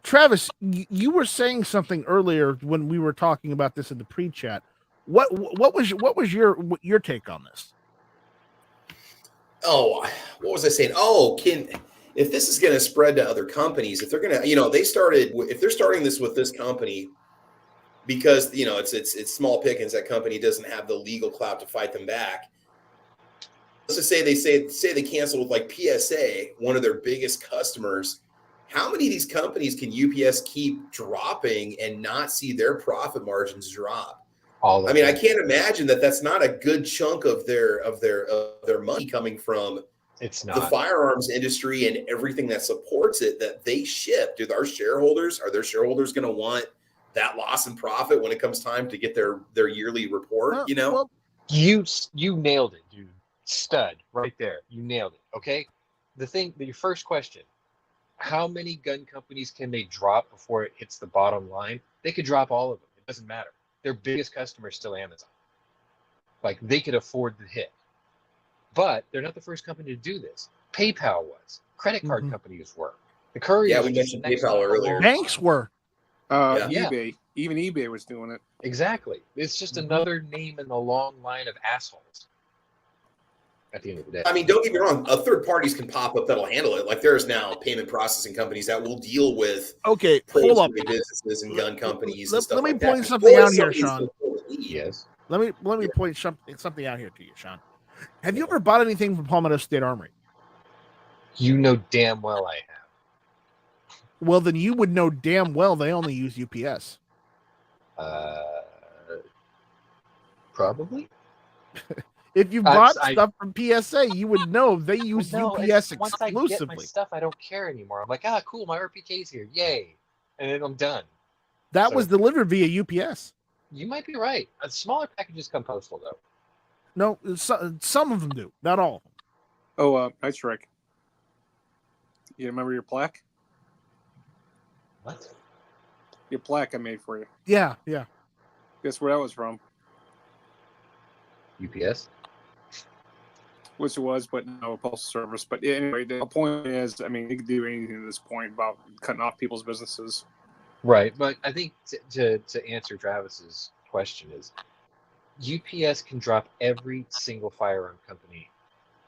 Travis, you were saying something earlier when we were talking about this in the pre-chat. What was your take on this? Oh, what was I saying? Oh, if this is going to spread to other companies, if they're going to, if they're starting this with this company, because it's small pickings, that company doesn't have the legal clout to fight them back. Let's just say they cancel with like PSA, one of their biggest customers. How many of these companies can UPS keep dropping and not see their profit margins drop? I mean, I can't imagine that's not a good chunk of their money coming from the firearms industry and everything that supports it that they ship. Are their shareholders going to want that loss in profit when it comes time to get their yearly report? Well, you nailed it, dude. Stud right there. You nailed it. Okay. Your first question, how many gun companies can they drop before it hits the bottom line? They could drop all of them. It doesn't matter. Their biggest customer is still Amazon. Like, they could afford the hit. But they're not the first company to do this. PayPal was. Credit card companies were. The couriers. Yeah, we mentioned PayPal earlier. Banks were. eBay. Even eBay was doing it. Exactly. It's just another name in the long line of assholes. At the end of the day. I mean, don't get me wrong. Third parties can pop up that'll handle it. Like, there's now payment processing companies that will deal with hold up businesses and gun companies and stuff. Let me like point that. something out here, Sean. Yes. Let me point something out here to you, Sean. Have you ever bought anything from Palmetto State Armory? You know damn well I have. Well, then you would know damn well they only use UPS. Probably. If you bought stuff from PSA, you would know they use UPS exclusively. Once I get my stuff, I don't care anymore. I'm like, cool, my RPK's here, yay, and then I'm done. That was delivered via UPS. You might be right. Smaller packages come postal, though. No, some of them do, not all. Oh, nice, Rick. You remember your plaque? What? Your plaque I made for you. Yeah. Guess where that was from? UPS? Which it was, but no postal service. But anyway, the point is, I mean, you can do anything at this point about cutting off people's businesses. Right, but I think to answer Travis's question is, UPS can drop every single firearm company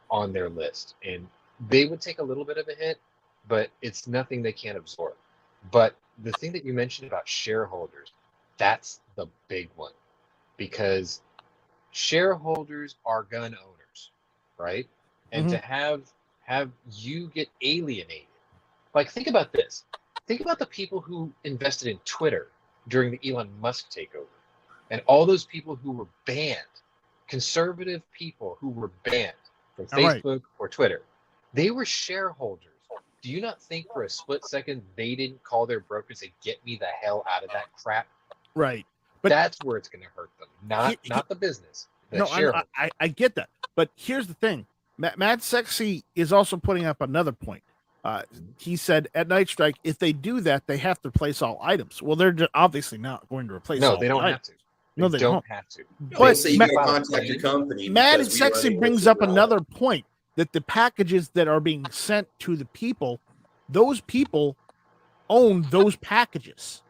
on their list, and they would take a little bit of a hit, but it's nothing they can't absorb. But the thing that you mentioned about shareholders, that's the big one, because shareholders are gun owners, right? And to have you get alienated, like, think about this. Think about the people who invested in Twitter during the Elon Musk takeover, and all those people who were banned, conservative people who were banned from Facebook or Twitter. They were shareholders. Do you not think for a split second they didn't call their broker and say, "Get me the hell out of that crap"? Right. But that's where it's going to hurt them, not the business. I get that. But here's the thing. Mad Sexy is also putting up another point. He said at Night Strike, if they do that, they have to replace all items. Well, they're obviously not going to replace all items. No, they don't have to. No, they don't have to. They But say you Ma- got to contact your company. Mad because and we Sexy run a brings list up of another point, that the packages that are being sent to the people, those people own those packages,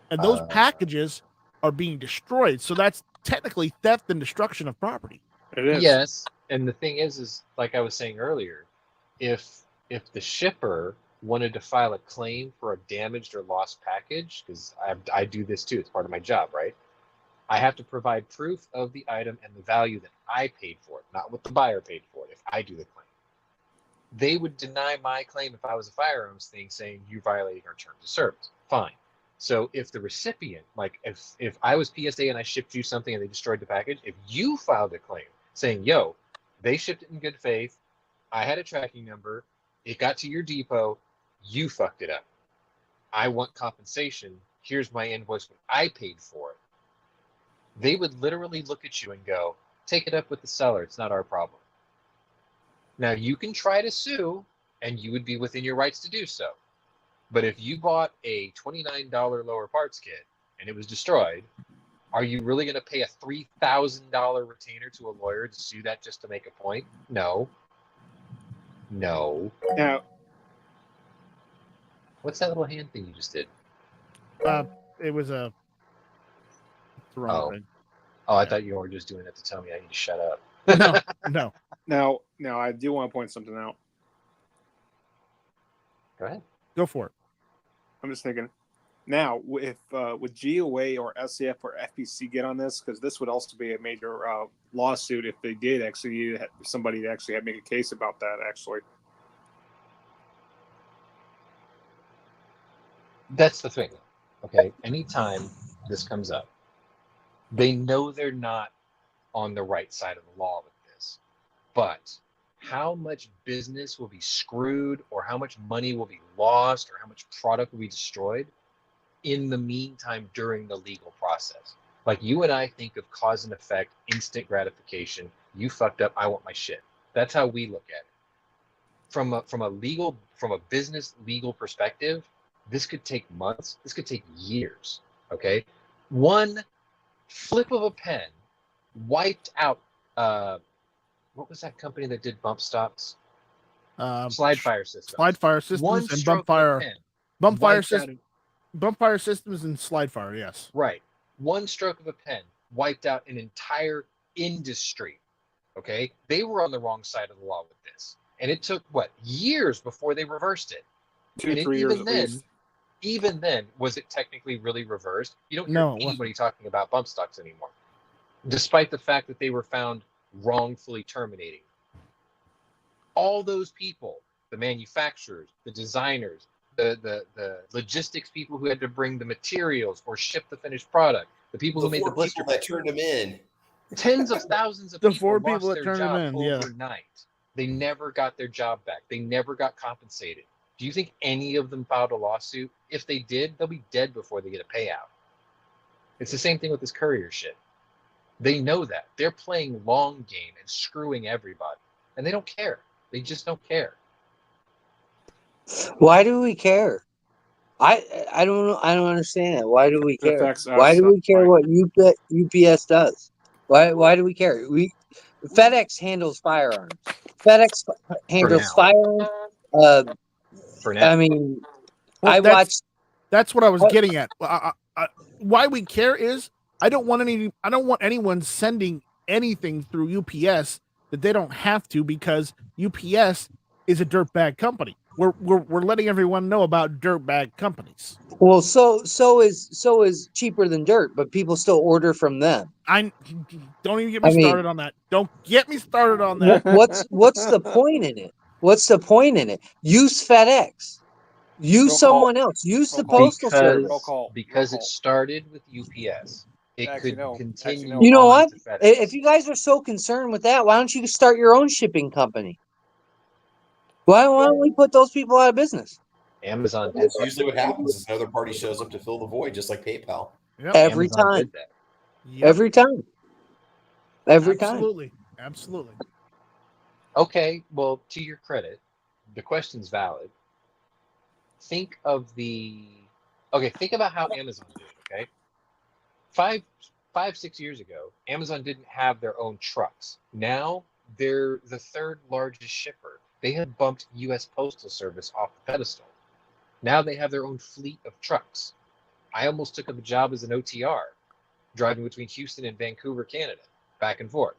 and those packages are being destroyed. So that's technically theft and destruction of property. It is. Yes, and the thing is like I was saying earlier, if the shipper wanted to file a claim for a damaged or lost package, because I do this too, it's part of my job, right? I have to provide proof of the item and the value that I paid for it, not what the buyer paid for it. If I do the claim, they would deny my claim if I was a firearms thing, saying you're violating our terms of service. Fine. So if the recipient, like if I was PSA and I shipped you something and they destroyed the package, if you filed a claim saying, yo, they shipped it in good faith, I had a tracking number, it got to your depot, you fucked it up, I want compensation, here's my invoice, what I paid for it. They would literally look at you and go, take it up with the seller, it's not our problem. Now you can try to sue and you would be within your rights to do so. But if you bought a $29 lower parts kit and it was destroyed, are you really going to pay a $3,000 retainer to a lawyer to sue that just to make a point? No. Now, What's that little hand thing you just did? It was the wrong thing. Oh, I thought you were just doing that to tell me I need to shut up. No. now I do want to point something out. Go ahead. Go for it. I'm just thinking. Now, if would GOA or SCF or FPC get on this? Because this would also be a major lawsuit if they did actually somebody to actually make a case about that. Actually, that's the thing. Okay, anytime this comes up, they know they're not on the right side of the law with this, but how much business will be screwed, or how much money will be lost, or how much product will be destroyed in the meantime during the legal process. Like you and I think of cause and effect, instant gratification. You fucked up, I want my shit. That's how we look at it. From a business legal perspective, this could take months, this could take years. Okay, one flip of a pen wiped out what was that company that did bump stops? Slide Fire Systems. Slide Fire Systems One and stroke Bump of a Fire. pen Bump Fire wiped out Systems. Bump Fire Systems and Slide Fire, yes. Right. One stroke of a pen wiped out an entire industry. Okay? They were on the wrong side of the law with this. And it took, years before they reversed it. 2-3 years at least. Even then, was it technically really reversed? You don't hear anybody talking about bump stocks anymore, despite the fact that they were found wrongfully terminating. All those people, the manufacturers, the designers, the logistics people who had to bring the materials or ship the finished product, the people who made the blister that turned them in. Tens of thousands of The people 4 lost people that their turned them job in, yeah. overnight. They never got their job back. They never got compensated. Do you think any of them filed a lawsuit? If they did, they'll be dead before they get a payout. It's the same thing with this courier shit. They know that. They're playing long game and screwing everybody. And they don't care. They just don't care. Why do we care? I don't know. I don't understand that. Why do we care? affects us, Why do we care right. what UPS does? Why do we care? FedEx handles firearms. FedEx handles firearms. For now. I mean, Well, I watched. That's what I was getting at. Why we care is I don't want anyone sending anything through UPS that they don't have to, because UPS is a dirtbag company. We're letting everyone know about dirtbag companies. Well, so is cheaper than dirt, but people still order from them. Don't even get me started on that. Don't get me started on that. What's the point in it? What's the point in it? Use FedEx. Use someone else. Use the postal service. Because it started with UPS. It could continue. You know what? If you guys are so concerned with that, why don't you start your own shipping company? Why don't we put those people out of business? Amazon. That's usually what happens is another party shows up to fill the void, just like PayPal. Yep. Every Amazon time. did that. Yep. Every time. Every time. Absolutely. Okay, well, to your credit, the question's valid. Think about how Amazon did it, okay? 5-6 years ago, Amazon didn't have their own trucks. Now they're the third largest shipper. They had bumped U.S. Postal Service off the pedestal. Now they have their own fleet of trucks. I almost took up a job as an OTR, driving between Houston and Vancouver, Canada, back and forth,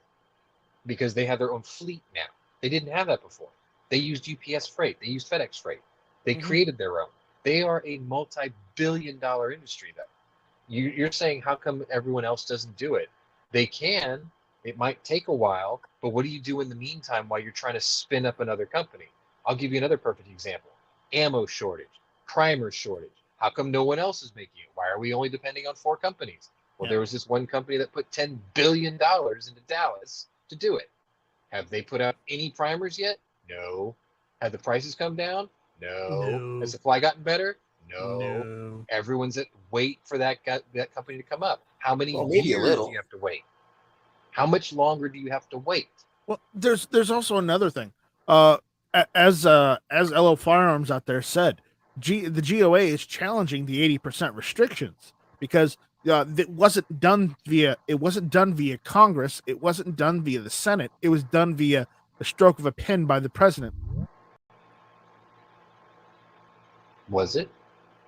because they have their own fleet now. They didn't have that before. They used UPS freight. They used FedEx freight. They created their own. They are a multi-billion-dollar industry, though. You're saying, how come everyone else doesn't do it? They can. It might take a while, but what do you do in the meantime while you're trying to spin up another company? I'll give you another perfect example. Ammo shortage, primer shortage. How come no one else is making it? Why are we only depending on 4 companies? Well, there was this one company that put $10 billion into Dallas to do it. Have they put out any primers yet? No. Have the prices come down? No. Has supply gotten better? No. Everyone's at wait for that company to come up. How many years do you have to wait? How much longer do you have to wait? Well, there's also another thing. As LO Firearms out there said, the GOA is challenging the 80% restrictions because it wasn't done via Congress. It wasn't done via the Senate. It was done via the stroke of a pen by the president. Was it?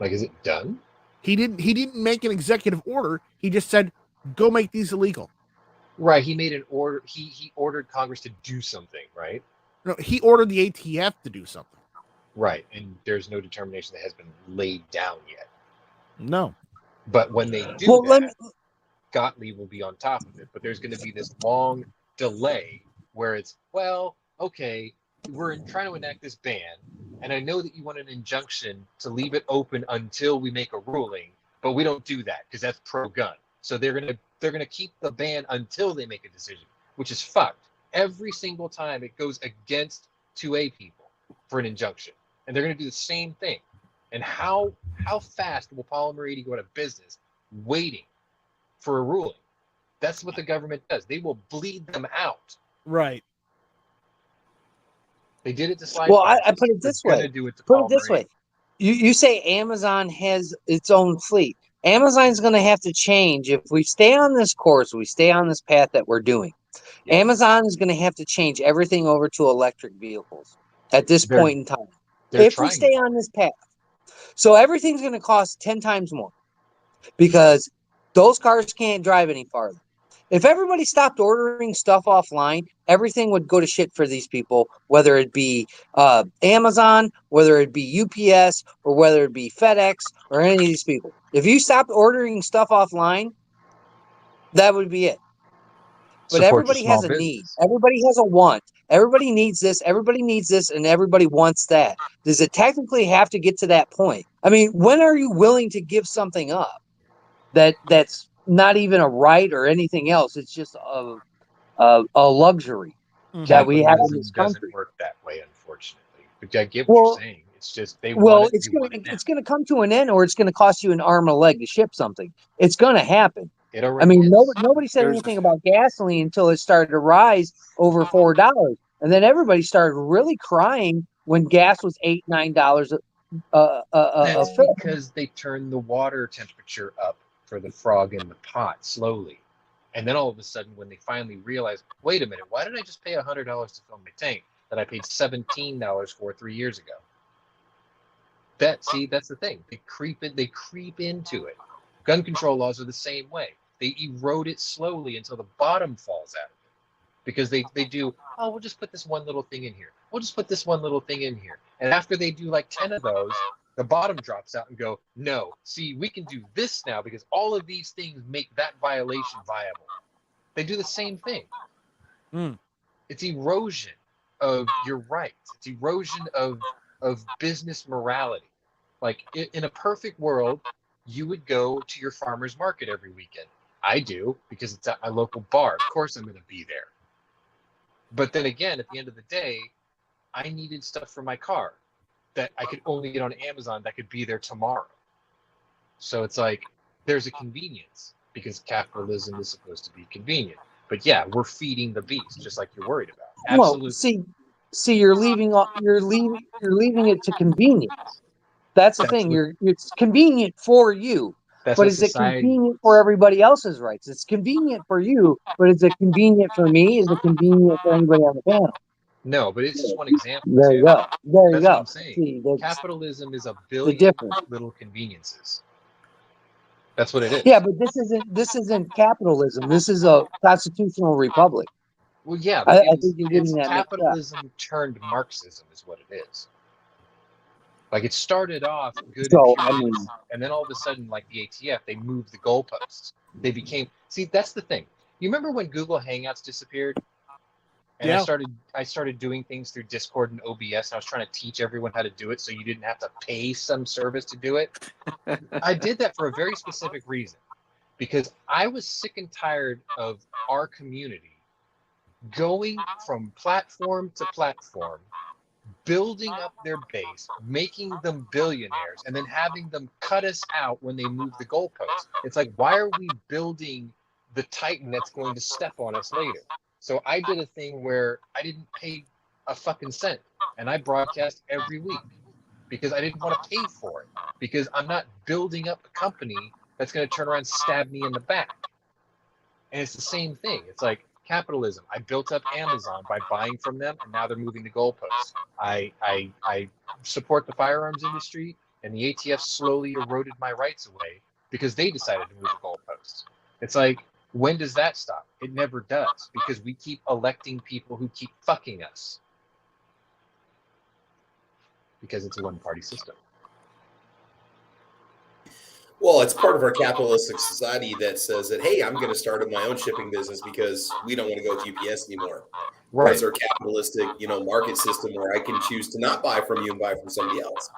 Like, is it done? He didn't make an executive order. He just said, go make these illegal. Right. He made an order. He ordered Congress to do something, right? No, he ordered the ATF to do something. Right. And there's no determination that has been laid down yet. No. But when they do Gottlieb will be on top of it. But there's going to be this long delay where it's, well, okay, we're trying to enact this ban. And I know that you want an injunction to leave it open until we make a ruling, but we don't do that because that's pro-gun. So they're gonna keep the ban until they make a decision, which is fucked. Every single time it goes against 2A people for an injunction, and they're gonna do the same thing. And how fast will Polymer 80 go out of business waiting for a ruling? That's what the government does. They will bleed them out. Right. They did it to slide. Well, I put it this way. Put it this way. You say Amazon has its own fleet. Amazon's going to have to change if we stay on this course, we stay on this path that we're doing. Yeah. Amazon is going to have to change everything over to electric vehicles at this point in time. If we stay on this path. So everything's going to cost 10 times more because those cars can't drive any farther. If everybody stopped ordering stuff offline, everything would go to shit for these people, whether it be Amazon, whether it be UPS, or whether it be FedEx, or any of these people. If you stopped ordering stuff offline, that would be it. But everybody has a need. Everybody has a want. Everybody needs this. Everybody needs this, and everybody wants that. Does it technically have to get to that point? I mean, when are you willing to give something up that's not even a right or anything else? It's just a luxury that we have in this country. Doesn't work that way, unfortunately. But I get what you're saying. It's just it's going to come to an end, or it's going to cost you an arm and a leg to ship something. It's going to happen. I mean, nobody said anything about gasoline until it started to rise over $4, and then everybody started really crying when gas was $8, $9 That's because they turned the water temperature up for the frog in the pot slowly. And then all of a sudden, when they finally realized, wait a minute, why did I just pay $100 to fill my tank that I paid $17 for 3 years ago? That's the thing. They creep into it. Gun control laws are the same way. They erode it slowly until the bottom falls out of it. Because they do, we'll just put this one little thing in here. We'll just put this one little thing in here. And after they do like 10 of those, the bottom drops out and go, no, see, we can do this now because all of these things make that violation viable. They do the same thing. It's erosion of your rights. It's erosion of business morality. Like in a perfect world, you would go to your farmer's market every weekend. I do because it's at my local bar. Of course I'm going to be there. But then again, at the end of the day, I needed stuff for my car that I could only get on Amazon that could be there tomorrow. So it's like there's a convenience because capitalism is supposed to be convenient. But yeah, we're feeding the beast just like you're worried about. Absolutely. Well, see, you're leaving it to convenience. That's the thing. It's convenient for you. But is it convenient for everybody else's rights? It's convenient for you, but is it convenient for me? Is it convenient for anybody on the panel? No, but it's just one example. There you go. There you That's what go. I'm saying. See, Capitalism is a the billion difference. little conveniences. That's what it is. Yeah, but this isn't capitalism. This is a constitutional republic. Well, yeah, I but think you're getting that mixed up. capitalism turned Marxism is what it is. Like it started off good So, and I pure, mean, and then all of a sudden, like the ATF, they moved the goalposts. They became that's the thing. You remember when Google Hangouts disappeared? And Yeah. I started doing things through Discord and OBS, and I was trying to teach everyone how to do it so you didn't have to pay some service to do it. I did that for a very specific reason, because I was sick and tired of our community going from platform to platform, building up their base, making them billionaires, and then having them cut us out when they move the goalposts. It's like, why are we building the Titan that's going to step on us later? So I did a thing where I didn't pay a fucking cent, and I broadcast every week because I didn't want to pay for it, because I'm not building up a company that's going to turn around and stab me in the back. And it's the same thing. It's like capitalism. I built up Amazon by buying from them, and now they're moving the goalposts. I support the firearms industry, and the ATF slowly eroded my rights away because they decided to move the goalposts. It's like, when does that stop? It never does, because we keep electing people who keep fucking us. Because it's a one-party system. Well, it's part of our capitalistic society that says that, hey, I'm going to start my own shipping business because we don't want to go with UPS anymore. Right. It's our capitalistic, market system where I can choose to not buy from you and buy from somebody else.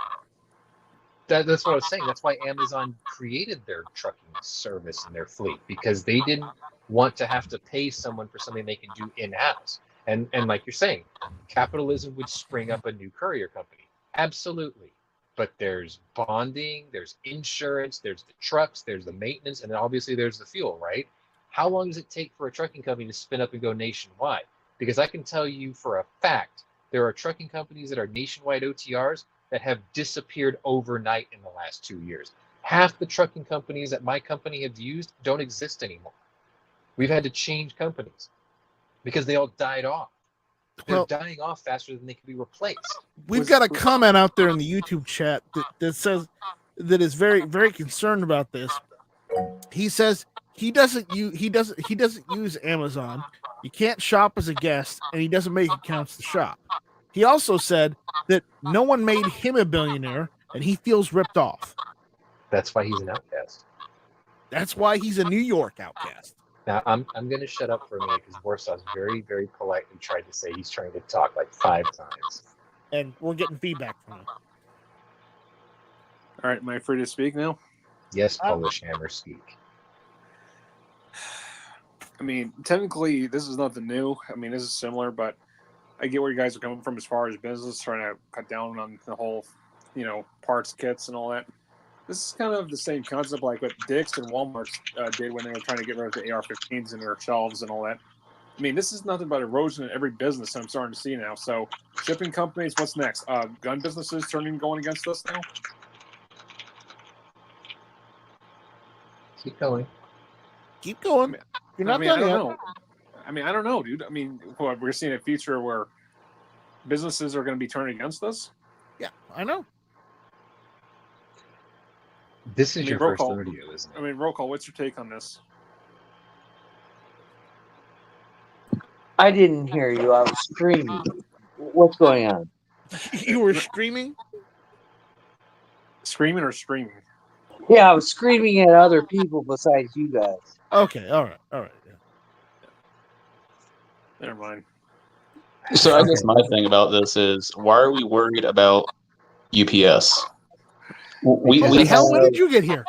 That's what I was saying. That's why Amazon created their trucking service and their fleet, because they didn't want to have to pay someone for something they can do in-house. And like you're saying, capitalism would spring up a new courier company. Absolutely. But there's bonding, there's insurance, there's the trucks, there's the maintenance, and then obviously there's the fuel, right? How long does it take for a trucking company to spin up and go nationwide? Because I can tell you for a fact, there are trucking companies that are nationwide OTRs that have disappeared overnight in the last 2 years. Half the trucking companies that my company have used don't exist anymore. We've had to change companies because they all died off. They're dying off faster than they can be replaced. We've got a comment out there in the YouTube chat that says that is very, very concerned about this. He says he doesn't use Amazon. You can't shop as a guest, and he doesn't make accounts to shop. He also said that no one made him a billionaire, and he feels ripped off. That's why he's an outcast. That's why he's a New York outcast. Now, I'm going to shut up for a minute because Warsaw's very, very politely tried to say he's trying to talk like 5 times. And we're getting feedback from him. All right, am I free to speak now? Yes, Polish Hammer, speak. I mean, technically, this is nothing new. I mean, this is similar, but I get where you guys are coming from as far as business, trying to cut down on the whole, parts kits and all that. This is kind of the same concept like what Dick's and Walmart did when they were trying to get rid of the AR-15s in their shelves and all that. I mean, this is nothing but erosion in every business I'm starting to see now. So, shipping companies, what's next? Gun businesses going against us now? Keep going. Keep going. You're not done yet. I don't know, dude. I mean, we're seeing a future where businesses are going to be turned against us. Yeah, I know. This is your first rodeo, isn't it? I mean, roll call, what's your take on this? I didn't hear you. I was screaming. What's going on? You were screaming? Screaming or streaming? Yeah, I was screaming at other people besides you guys. Okay, all right. Yeah. Never mind. So I guess my thing about this is, why are we worried about UPS? When did you get here?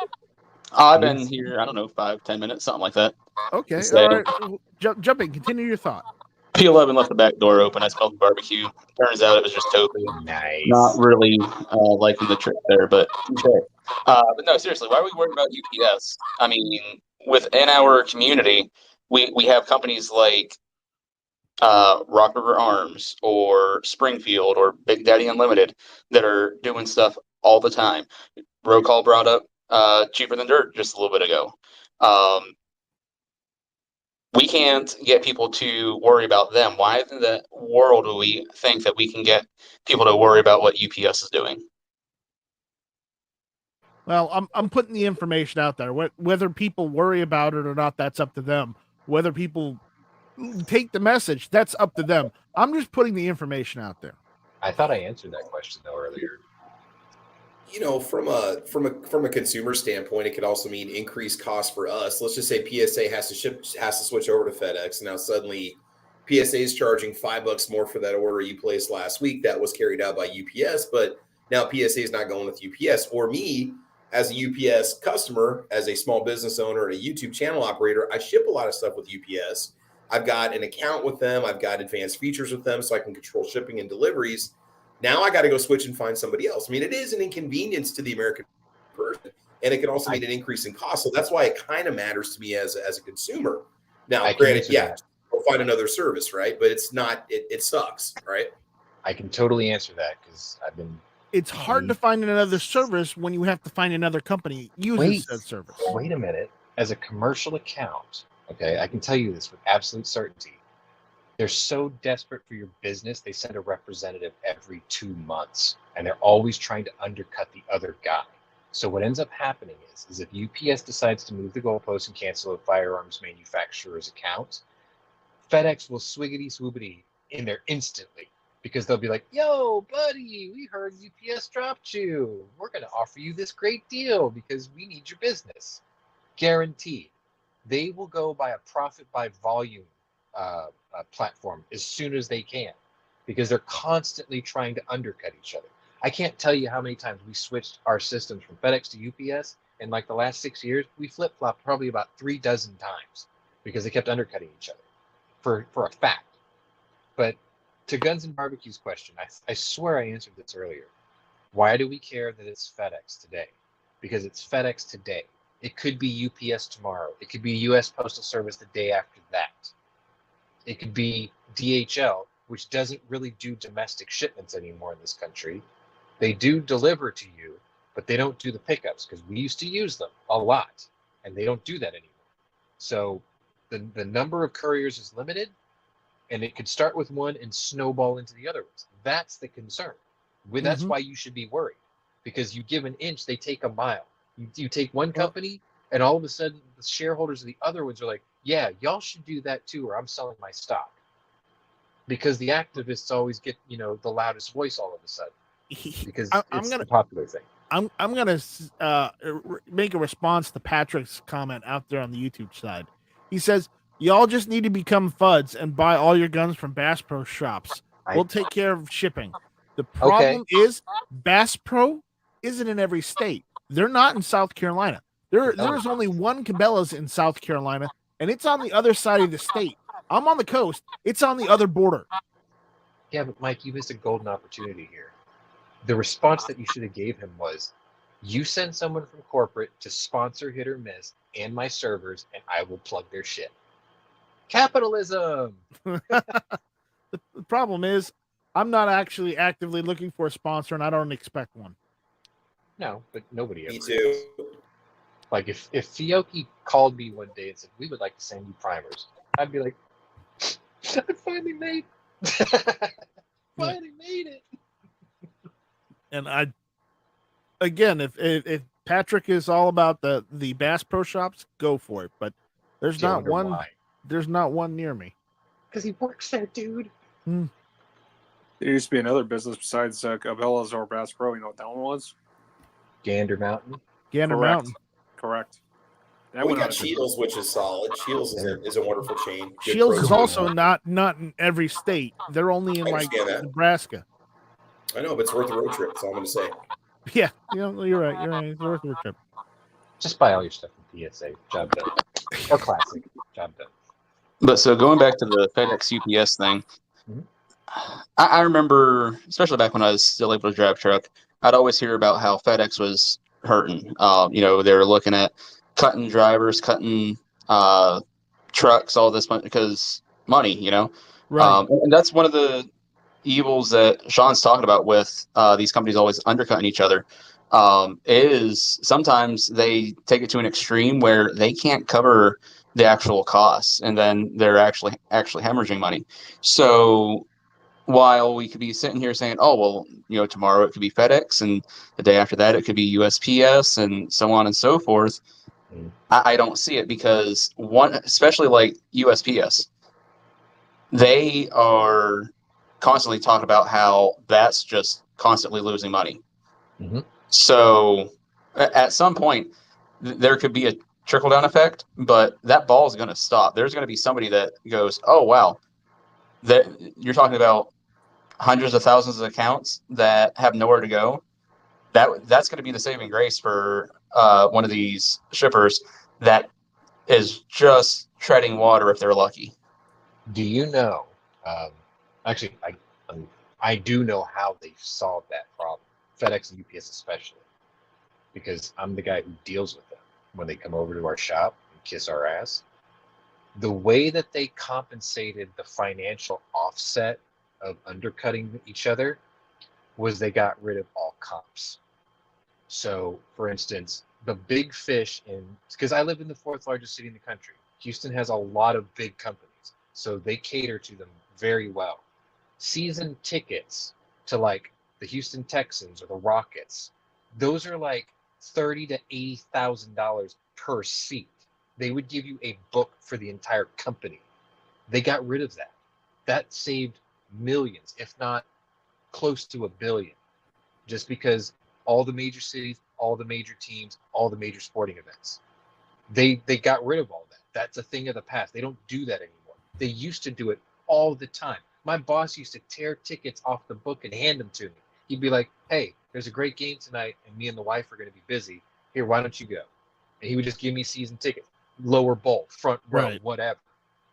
I've been here, I don't know, 5-10 minutes, something like that. Okay, So, all right. Jump in. Continue your thought. P11 left the back door open. I smelled barbecue. Turns out it was just tofu. Nice. Not really liking the trick there, but no, seriously, why are we worried about UPS? I mean, within our community, we have companies like Rock River Arms or Springfield or Big Daddy Unlimited that are doing stuff all the time. Roll Call brought up cheaper than dirt just a little bit ago. We can't get people to worry about them. Why in the world do we think that we can get people to worry about what UPS is doing? Well, I'm putting the information out there. Whether people worry about it or not, that's up to them. Whether people take the message, that's up to them. I'm just putting the information out there. I thought I answered that question though earlier. You know, from a consumer standpoint, it could also mean increased cost for us. Let's just say PSA has to switch over to FedEx, and now suddenly PSA is charging $5 more for that order you placed last week that was carried out by UPS, but now PSA is not going with UPS. Or me, as a UPS customer, as a small business owner, a YouTube channel operator, I ship a lot of stuff with UPS. I've got an account with them. I've got advanced features with them so I can control shipping and deliveries. Now I got to go switch and find somebody else. I mean, it is an inconvenience to the American person, and it can also mean an increase in cost. So that's why it kind of matters to me as a consumer. Now, granted, we'll find another service, right? But it's not, it sucks, right? I can totally answer that because I've been. It's hard to find another service when you have to find another company using that service. Wait a minute. As a commercial account, okay, I can tell you this with absolute certainty. They're so desperate for your business, they send a representative every 2 months, and they're always trying to undercut the other guy. So what ends up happening is if UPS decides to move the goalpost and cancel a firearms manufacturer's account, FedEx will swiggity swoopity in there instantly because they'll be like, yo, buddy, we heard UPS dropped you. We're going to offer you this great deal because we need your business. Guaranteed. They will go by a profit by volume platform as soon as they can because they're constantly trying to undercut each other. I can't tell you how many times we switched our systems from FedEx to UPS in like the last 6 years. We flip-flopped probably about 36 times because they kept undercutting each other for a fact. But to Guns and Barbecue's question, I swear I answered this earlier. Why do we care that it's FedEx today? Because it's FedEx today. It could be UPS tomorrow. It could be US Postal Service the day after that. It could be DHL, which doesn't really do domestic shipments anymore in this country. They do deliver to you, but they don't do the pickups because we used to use them a lot, and they don't do that anymore. So the number of couriers is limited, and it could start with one and snowball into the other ones. That's the concern. That's why you should be worried, because you give an inch, they take a mile. You take one company, and all of a sudden the shareholders of the other ones are like, yeah, y'all should do that too, or I'm selling my stock. Because the activists always get, the loudest voice all of a sudden. Because it's the popular thing. I'm gonna make a response to Patrick's comment out there on the YouTube side. He says, y'all just need to become FUDs and buy all your guns from Bass Pro shops. We'll take care of shipping. The problem is Bass Pro isn't in every state. They're not in South Carolina. There's only one Cabela's in South Carolina, and it's on the other side of the state. I'm on the coast. It's on the other border. Yeah, but Mike, you missed a golden opportunity here. The response that you should have gave him was, you send someone from corporate to sponsor Hit or Miss and my servers, and I will plug their shit. Capitalism! The problem is, I'm not actually actively looking for a sponsor, and I don't expect one. No, but nobody ever. Me too. Like, if Fiocchi called me one day and said, we would like to send you primers, I'd be like, I finally made it. And if Patrick is all about the Bass Pro shops, go for it. But there's not one. Why. There's not one near me. Because he works there, dude. There used to be another business besides Cabela's or Bass Pro. You know what that one was? Gander Mountain. Mountain. Correct. We got Shields, which is solid. Shields is a wonderful chain. Shields is also not in every state. They're only in Nebraska. I know, but it's worth a road trip. That's all I'm going to say. Yeah, you're right. It's worth a road trip. Just buy all your stuff from PSA. Job done. Or Classic. Job done. But so going back to the FedEx UPS thing, I remember, especially back when I was still able to drive truck, I'd always hear about how FedEx was hurting. They were looking at cutting drivers, cutting trucks, all this money because money, Right. And that's one of the evils that Sean's talking about with these companies always undercutting each other. is sometimes they take it to an extreme where they can't cover the actual costs, and then they're actually hemorrhaging money. So while we could be sitting here saying, oh, well, tomorrow it could be FedEx, and the day after that it could be USPS, and so on and so forth, I don't see it, because especially like USPS, they are constantly talking about how that's just constantly losing money. Mm-hmm. So at some point, there could be a trickle-down effect, but that ball is going to stop. There's going to be somebody that goes, oh, wow, that you're talking about hundreds of thousands of accounts that have nowhere to go. That's going to be the saving grace for one of these shippers that is just treading water if they're lucky. Do you know? Actually, I do know how they solved that problem. FedEx and UPS especially, because I'm the guy who deals with them when they come over to our shop and kiss our ass. The way that they compensated the financial offset of undercutting each other was they got rid of all comps. So, for instance, the big fish because I live in the 4th largest city in the country. Houston has a lot of big companies, so they cater to them very well. Season tickets to like the Houston Texans or the Rockets, those are like $30,000 to $80,000 per seat. They would give you a book for the entire company. They got rid of that. That saved millions, if not close to $1 billion, just because all the major cities, all the major teams, all the major sporting events, they got rid of all that. That's a thing of the past. They don't do that anymore. They used to do it all the time. My boss used to tear tickets off the book and hand them to me. He'd be like, hey, there's a great game tonight, and me and the wife are going to be busy. Here, why don't you go? And he would just give me season tickets, lower bowl, front row, Right. whatever.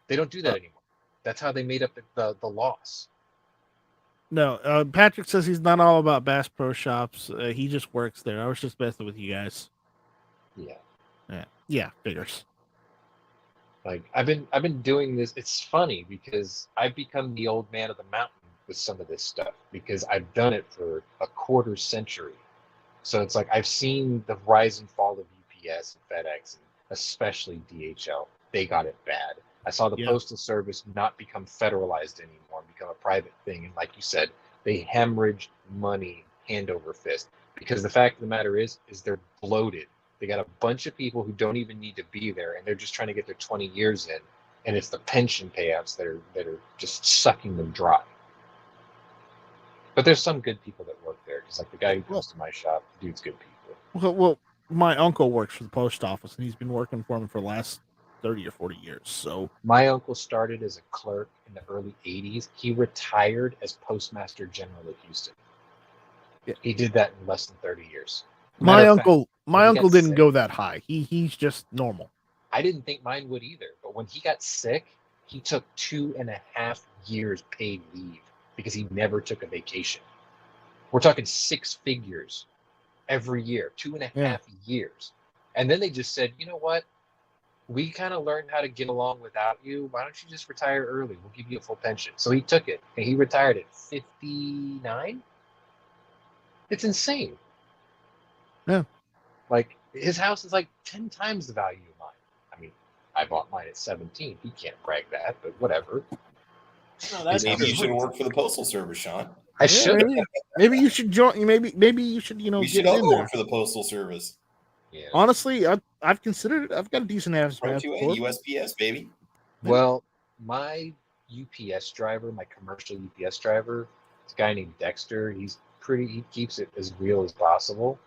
They don't do that anymore. That's how they made up the loss. No, Patrick says he's not all about Bass Pro Shops. He just works there. I was just messing with you guys. Yeah, figures. Like I've been doing this. It's funny because I've become the old man of the mountain with some of this stuff because I've done it for a quarter century. So it's like I've seen the rise and fall of UPS and FedEx, and especially DHL. They got it bad. I saw the Postal Service not become federalized anymore, become a private thing. And like you said, they hemorrhaged money hand over fist because the fact of the matter is they're bloated. They got a bunch of people who don't even need to be there, and they're just trying to get their 20 years in. And it's the pension payouts that are just sucking them dry. But there's some good people that work there, because like the guy who comes to my shop, dude's good people. Well, my uncle works for the post office, and he's been working for him for the last 30 or 40 years. So my uncle started as a clerk in the early 80s. He retired as postmaster general of Houston. Yeah. He did that in less than 30 years. My uncle didn't go that high. He's just normal. I didn't think mine would either. But when he got sick, he took 2.5 years paid leave because he never took a vacation. We're talking 6 figures every year, 2.5 years. And then they just said, you know what? We kind of learned how to get along without you. Why don't you just retire early? We'll give you a full pension. So he took it, and he retired at 59. It's insane. Yeah. Like, his house is like 10 times the value of mine. I mean, I bought mine at 17. He can't brag that, but whatever. No, maybe you should work for the Postal Service, Sean. I should. Maybe you should join. Maybe you should. We should all go work for the Postal Service. Yeah. Honestly, I've considered it. I've got a decent ass. USPS, baby. Well, my UPS driver, my commercial UPS driver, this guy named Dexter. He keeps it as real as possible.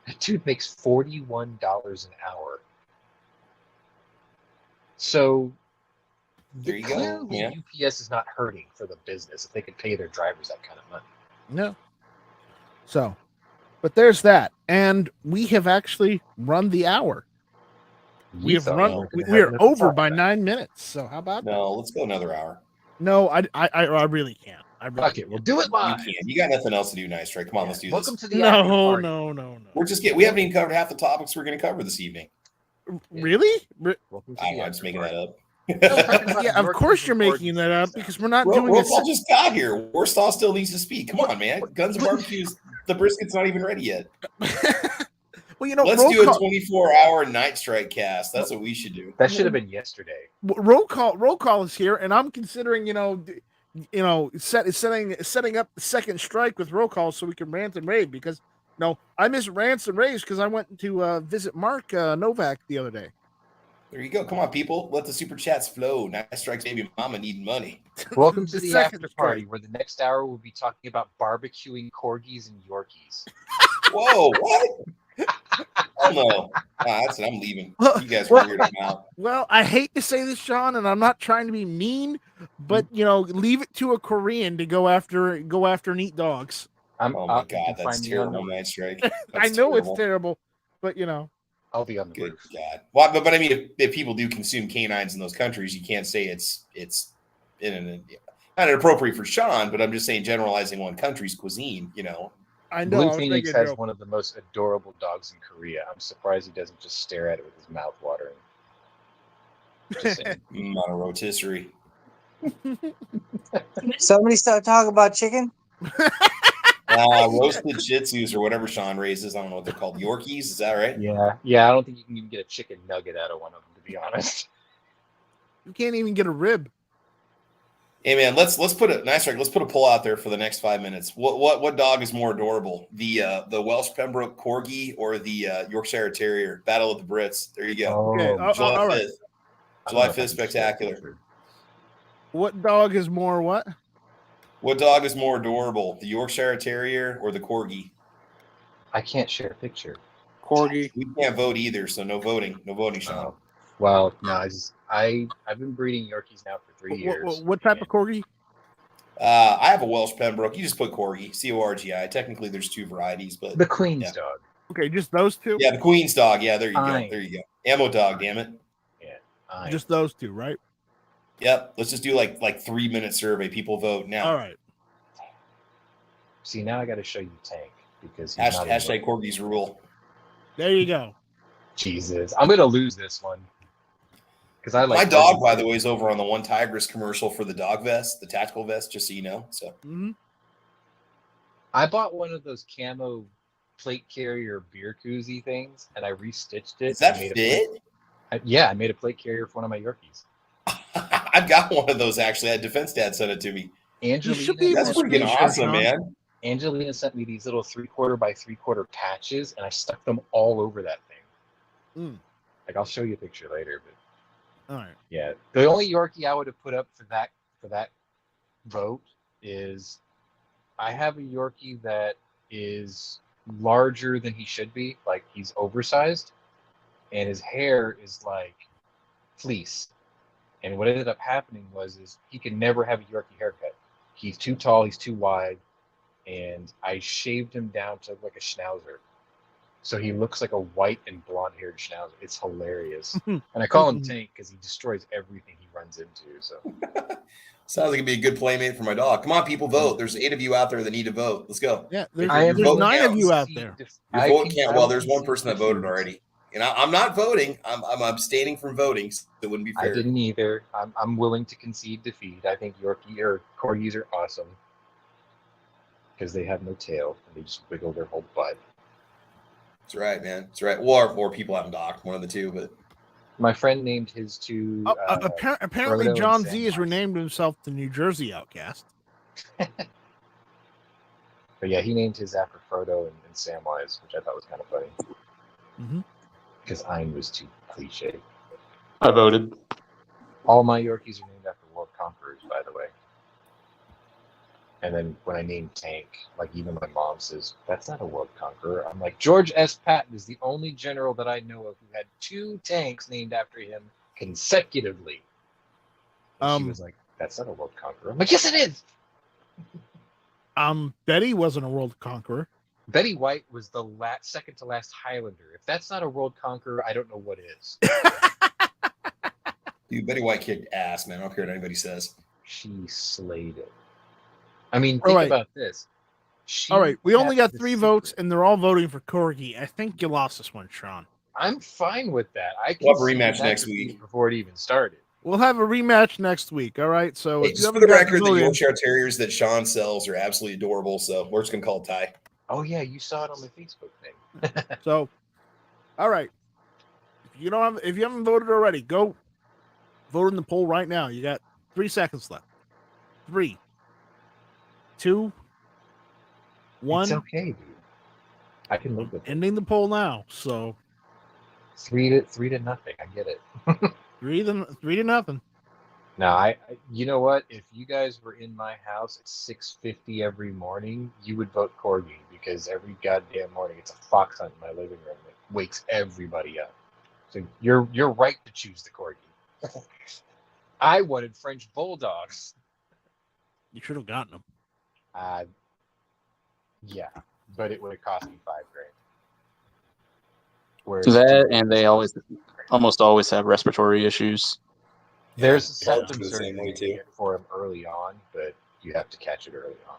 That dude makes $41 an hour. So there you go. Yeah. UPS is not hurting for the business if they could pay their drivers that kind of money. No. So, but there's that, and we have actually run the hour. We are over by 9 minutes. So how about that? No, let's go another hour. No, I really can't. Fuck it, we'll do it live. You can. You got nothing else to do, nice, right? Come on, let's do Welcome this. To the No. We haven't even covered half the topics we're going to cover this evening. Really? I'm just making that up. Yeah, of course you're making that up because we're not doing it. Roll just got here. Warsaw still needs to speak. Come on, man. Guns and barbecues. The brisket's not even ready yet. Well, you know, let's do a 24-hour night strike cast. That's what we should do. That should have been yesterday. Roll call is here, and I'm considering, setting up the second strike with roll call so we can rant and rave because, I miss rants and raves because I went to visit Mark Novak the other day. There you go. Come on, people. Let the super chats flow. Night strikes, baby mama needing money. Welcome to the after party, where the next hour we'll be talking about barbecuing corgis and Yorkies. Whoa, what? Oh no. I'm leaving. You guys are weird. I'm out. Well, I hate to say this, Sean, and I'm not trying to be mean, but leave it to a Korean to go after and eat dogs. Oh my god, that's terrible night strike. I know it's terrible, but I'll be on the roof. God. Well, but I mean, if people do consume canines in those countries, you can't say it's not appropriate for Sean, but I'm just saying generalizing one country's cuisine, I know. Blue Phoenix has one of the most adorable dogs in Korea. I'm surprised he doesn't just stare at it with his mouth watering. Not a rotisserie. Somebody start talking about chicken? Roasted Shih Tzus or whatever Sean raises. I don't know what they're called. Yorkies, is that right? Yeah. I don't think you can even get a chicken nugget out of one of them, to be honest. You can't even get a rib. Hey man, let's put a nice strike. Let's put a poll out there for the next 5 minutes. What dog is more adorable, the Welsh Pembroke Corgi or the Yorkshire Terrier? Battle of the Brits. There you go. Okay. July 5th. Right. July 5th, spectacular. What dog is more what? What dog is more adorable, the Yorkshire Terrier or the Corgi? I can't share a picture. Corgi. We can't vote either, so no voting. No voting, Sean. Well, no, I've been breeding Yorkies now for 3 years. What type of Corgi? I have a Welsh Pembroke. You just put Corgi, Corgi. Technically, there's two varieties, but the Queen's dog. Okay, just those two. Yeah, the Queen's dog. Yeah, there you go. There you go. Ammo dog. Damn it. Yeah. Just those two, right? Yep. Let's just do like 3-minute survey. People vote now. All right. See, now I got to show you Tank because hashtag Corgis rule. There you go. Jesus, I'm gonna lose this one. Because I like my dog, by the way, is over on the One Tigress commercial for the dog vest, the tactical vest, just so you know. So I bought one of those camo plate carrier beer koozie things, and I restitched it. Does that fit? I made a plate carrier for one of my Yorkies. I've got one of those actually. I had Defense Dad sent it to me. Angelina, that's freaking awesome, man. Angelina sent me these little 3/4 by 3/4 patches, and I stuck them all over that thing. Like I'll show you a picture later, but. All right. Yeah, the only Yorkie I would have put up for that vote is I have a Yorkie that is larger than he should be, like he's oversized, and his hair is like fleece. And what ended up happening is he can never have a Yorkie haircut. He's too tall, he's too wide, and I shaved him down to like a schnauzer. So he looks like a white and blonde-haired schnauzer. It's hilarious. And I call him Tank because he destroys everything he runs into. So sounds like it'd be a good playmate for my dog. Come on, people, vote. There's 8 of you out there that need to vote. Let's go. Yeah, there's 9 of you out there. Your vote can't. Well, there's one person that voted already. And I'm not voting. I'm abstaining from voting. So it wouldn't be fair. I didn't either. I'm willing to concede defeat. I think Yorkie or Corgis are awesome because they have no tail and they just wiggle their whole butt. That's right, man. That's right. Or people haven't docked, one of the two. But my friend named his two. Apparently, John Z has renamed himself the New Jersey Outcast. But yeah, he named his after Frodo and Samwise, which I thought was kind of funny. Because Ein was too cliche. I voted. All my Yorkies are named after world conquerors, by the way. And then when I named Tank, like even my mom says, that's not a world conqueror. I'm like, George S. Patton is the only general that I know of who had 2 tanks named after him consecutively. She was like, that's not a world conqueror. I'm like, yes, it is. Betty wasn't a world conqueror. Betty White was the second to last Highlander. If that's not a world conqueror, I don't know what is. Dude, Betty White kicked ass, man. I don't care what anybody says. She slayed it. I mean, think about this. All right, we only got 3 votes, and they're all voting for Corgi. I think you lost this one, Sean. I'm fine with that. I can we'll have a rematch next week before it even started. We'll have a rematch next week. All right. So Hey, if you just for haven't the gotten record, the voted in- Yorkshire Terriers that Sean sells are absolutely adorable. So we're just gonna call it Ty. Oh yeah, you saw it on my Facebook thing. So, all right. If you haven't voted already, go vote in the poll right now. You got 3 seconds left. 3, 2, 1. It's okay, dude. I can live with it. Ending the poll now. So 3-0. I get it. 3-0. Now, I you know what? If you guys were in my house at 6:50 every morning, you would vote Corgi because every goddamn morning it's a fox hunt in my living room that wakes everybody up. So you're right to choose the Corgi. I wanted French bulldogs. You should have gotten them. Yeah, but it would have cost me $5,000. That and they almost always have respiratory issues. There's a Dogs septum are the same surgery way you too. get for them early on, but you have to catch it early on.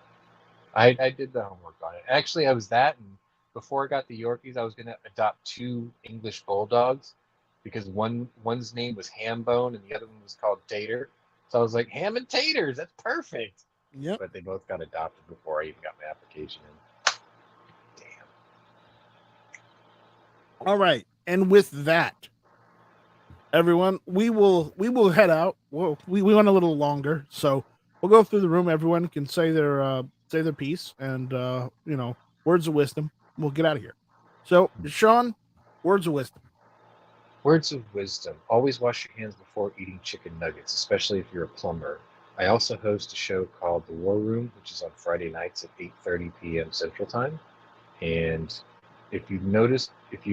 I did the homework on it. Actually, I was that, and before I got the Yorkies, I was going to adopt 2 English bulldogs because one's name was Hambone and the other one was called Tater. So I was like, Ham and Taters, that's perfect. Yep. But they both got adopted before I even got my application in. Damn. All right. And with that, everyone, we will head out. We went a little longer, so we'll go through the room. Everyone can say their piece and words of wisdom. We'll get out of here. So, Sean, words of wisdom. Words of wisdom. Always wash your hands before eating chicken nuggets, especially if you're a plumber. I also host a show called The War Room, which is on Friday nights at 8:30 p.m. Central Time. And if you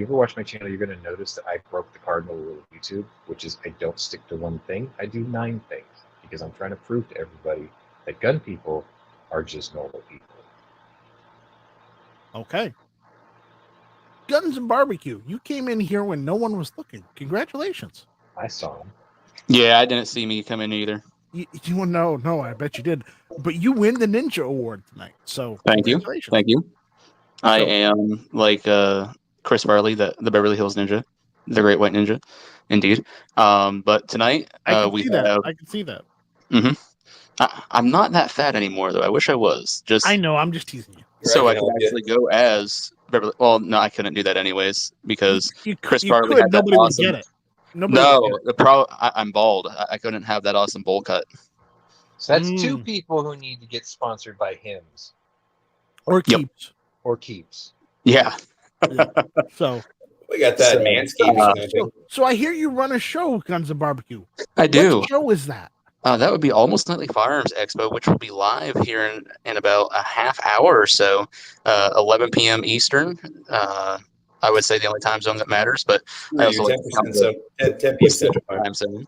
ever watch my channel, you're going to notice that I broke the cardinal rule of YouTube, which is I don't stick to one thing. I do 9 things because I'm trying to prove to everybody that gun people are just normal people. Okay. Guns and barbecue. You came in here when no one was looking. Congratulations. I saw them. Yeah, I didn't see me come in either. You no, I bet you did. But you win the Ninja Award tonight. So Thank you. congratulations. Thank you. I am like Chris Farley, the Beverly Hills Ninja, the Great White Ninja, indeed. But tonight I we can see that. Mm-hmm. I'm not that fat anymore, though. I wish I was. I know. I'm just teasing you. So I could actually go as Beverly. Well, no, I couldn't do that anyways because Chris Farley had that nobody awesome. would get it. I'm bald. I couldn't have that awesome bowl cut. So that's 2 people who need to get sponsored by Hims. Or Keeps. Or Keeps. Yeah. So we got that manscaping. So I hear you run a show, Guns and Barbecue. I do. What show is that? That would be Almost Nightly Firearms Expo, which will be live here in about a half hour or so, 11 p.m. Eastern. I would say the only time zone that matters, but I also like 10 p.m. Central time zone.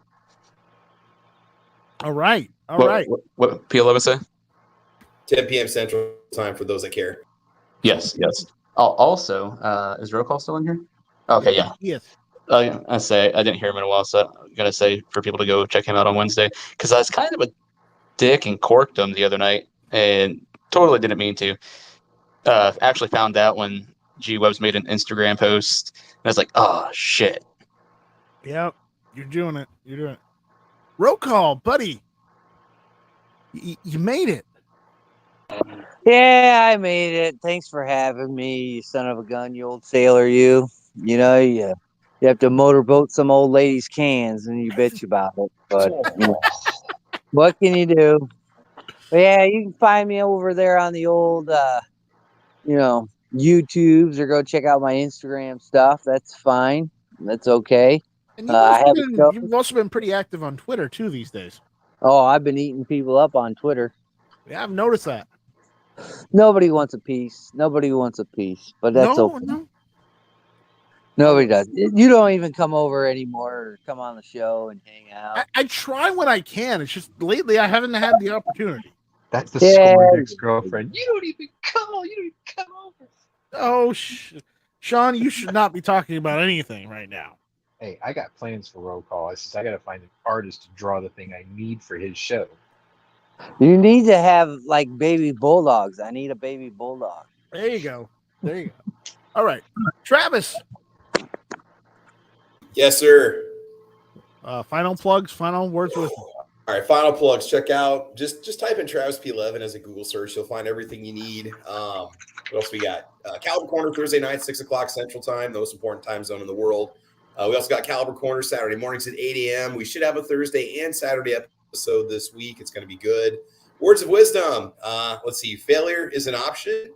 All right. Right. What P11 say? 10 p.m. Central Time for those that care. Yes. Also, is roll call still in here? Okay, yeah. Yes. I say I didn't hear him in a while, so I'm gonna say for people to go check him out on Wednesday because I was kind of a dick and corked him the other night and totally didn't mean to. Actually found out when G Webs made an Instagram post and I was like, oh shit. Yep, you're doing it. Roll call, buddy. You made it. Yeah, I made it. Thanks for having me, you son of a gun, you old sailor, you. You know, you have to motorboat some old lady's cans and you bitch about it. But what can you do? But yeah, you can find me over there on the old, YouTubes or go check out my Instagram stuff. That's fine. That's okay. And you've also been pretty active on Twitter too these days. Oh, I've been eating people up on Twitter. Yeah, I've noticed that. Nobody wants a piece. But that's okay. No. Nobody does. You don't even come over anymore or come on the show and hang out. I try when I can. It's just lately I haven't had the opportunity. That's the scorned ex-girlfriend. You don't even come over. Oh, Sean, you should not be talking about anything right now. Hey, I got plans for roll call. It's just I got to find an artist to draw the thing I need for his show. You need to have like baby bulldogs. I need a baby bulldog. There you go. All right, Travis. Yes, sir. Final plugs, final words with. All right, final plugs. Check out just type in Travis P11 as a Google search. You'll find everything you need. What else we got? Caliber Corner Thursday night, 6:00 Central Time, the most important time zone in the world. We also got Caliber Corner Saturday mornings at 8 a.m. We should have a Thursday and Saturday episode this week. It's going to be good. Words of wisdom. Let's see. Failure is an option.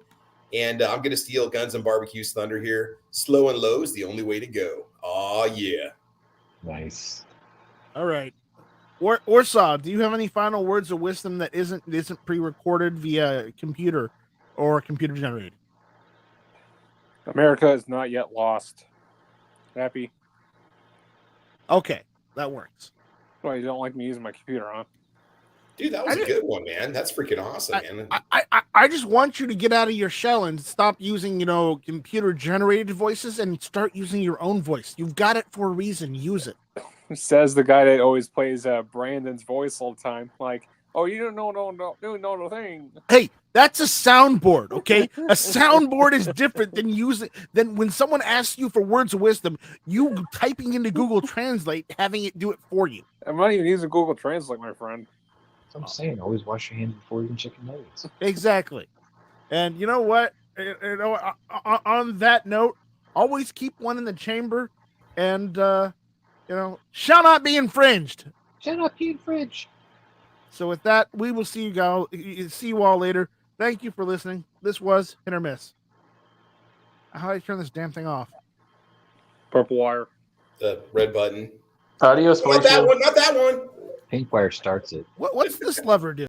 And I'm going to steal Guns and Barbecue's thunder here. Slow and low is the only way to go. Oh, yeah. Nice. All right. Warsaw, do you have any final words of wisdom that isn't pre-recorded via computer or computer generated? America is not yet lost. Happy? Okay, that works. Well, you don't like me using my computer, huh? Dude, that was a good one, man. That's freaking awesome, man. I just want you to get out of your shell and stop using, computer generated voices and start using your own voice. You've got it for a reason. Use it. Says the guy that always plays Brandon's voice all the time. Like, oh, you don't know no thing. Hey, that's a soundboard, okay? A soundboard is different than when someone asks you for words of wisdom, you typing into Google Translate, having it do it for you. I'm not even using Google Translate, my friend. That's what I'm saying. Always wash your hands before eating chicken nuggets. Exactly. And you know what? On that note, always keep one in the chamber and, shall not be infringed. Shall not be infringed. So with that, we will see you all later. Thank you for listening. This was Hit or Miss. How do I turn this damn thing off? Purple wire. The red button. Adios. Not that one. Not that one. Pink wire starts it. What's this lever do?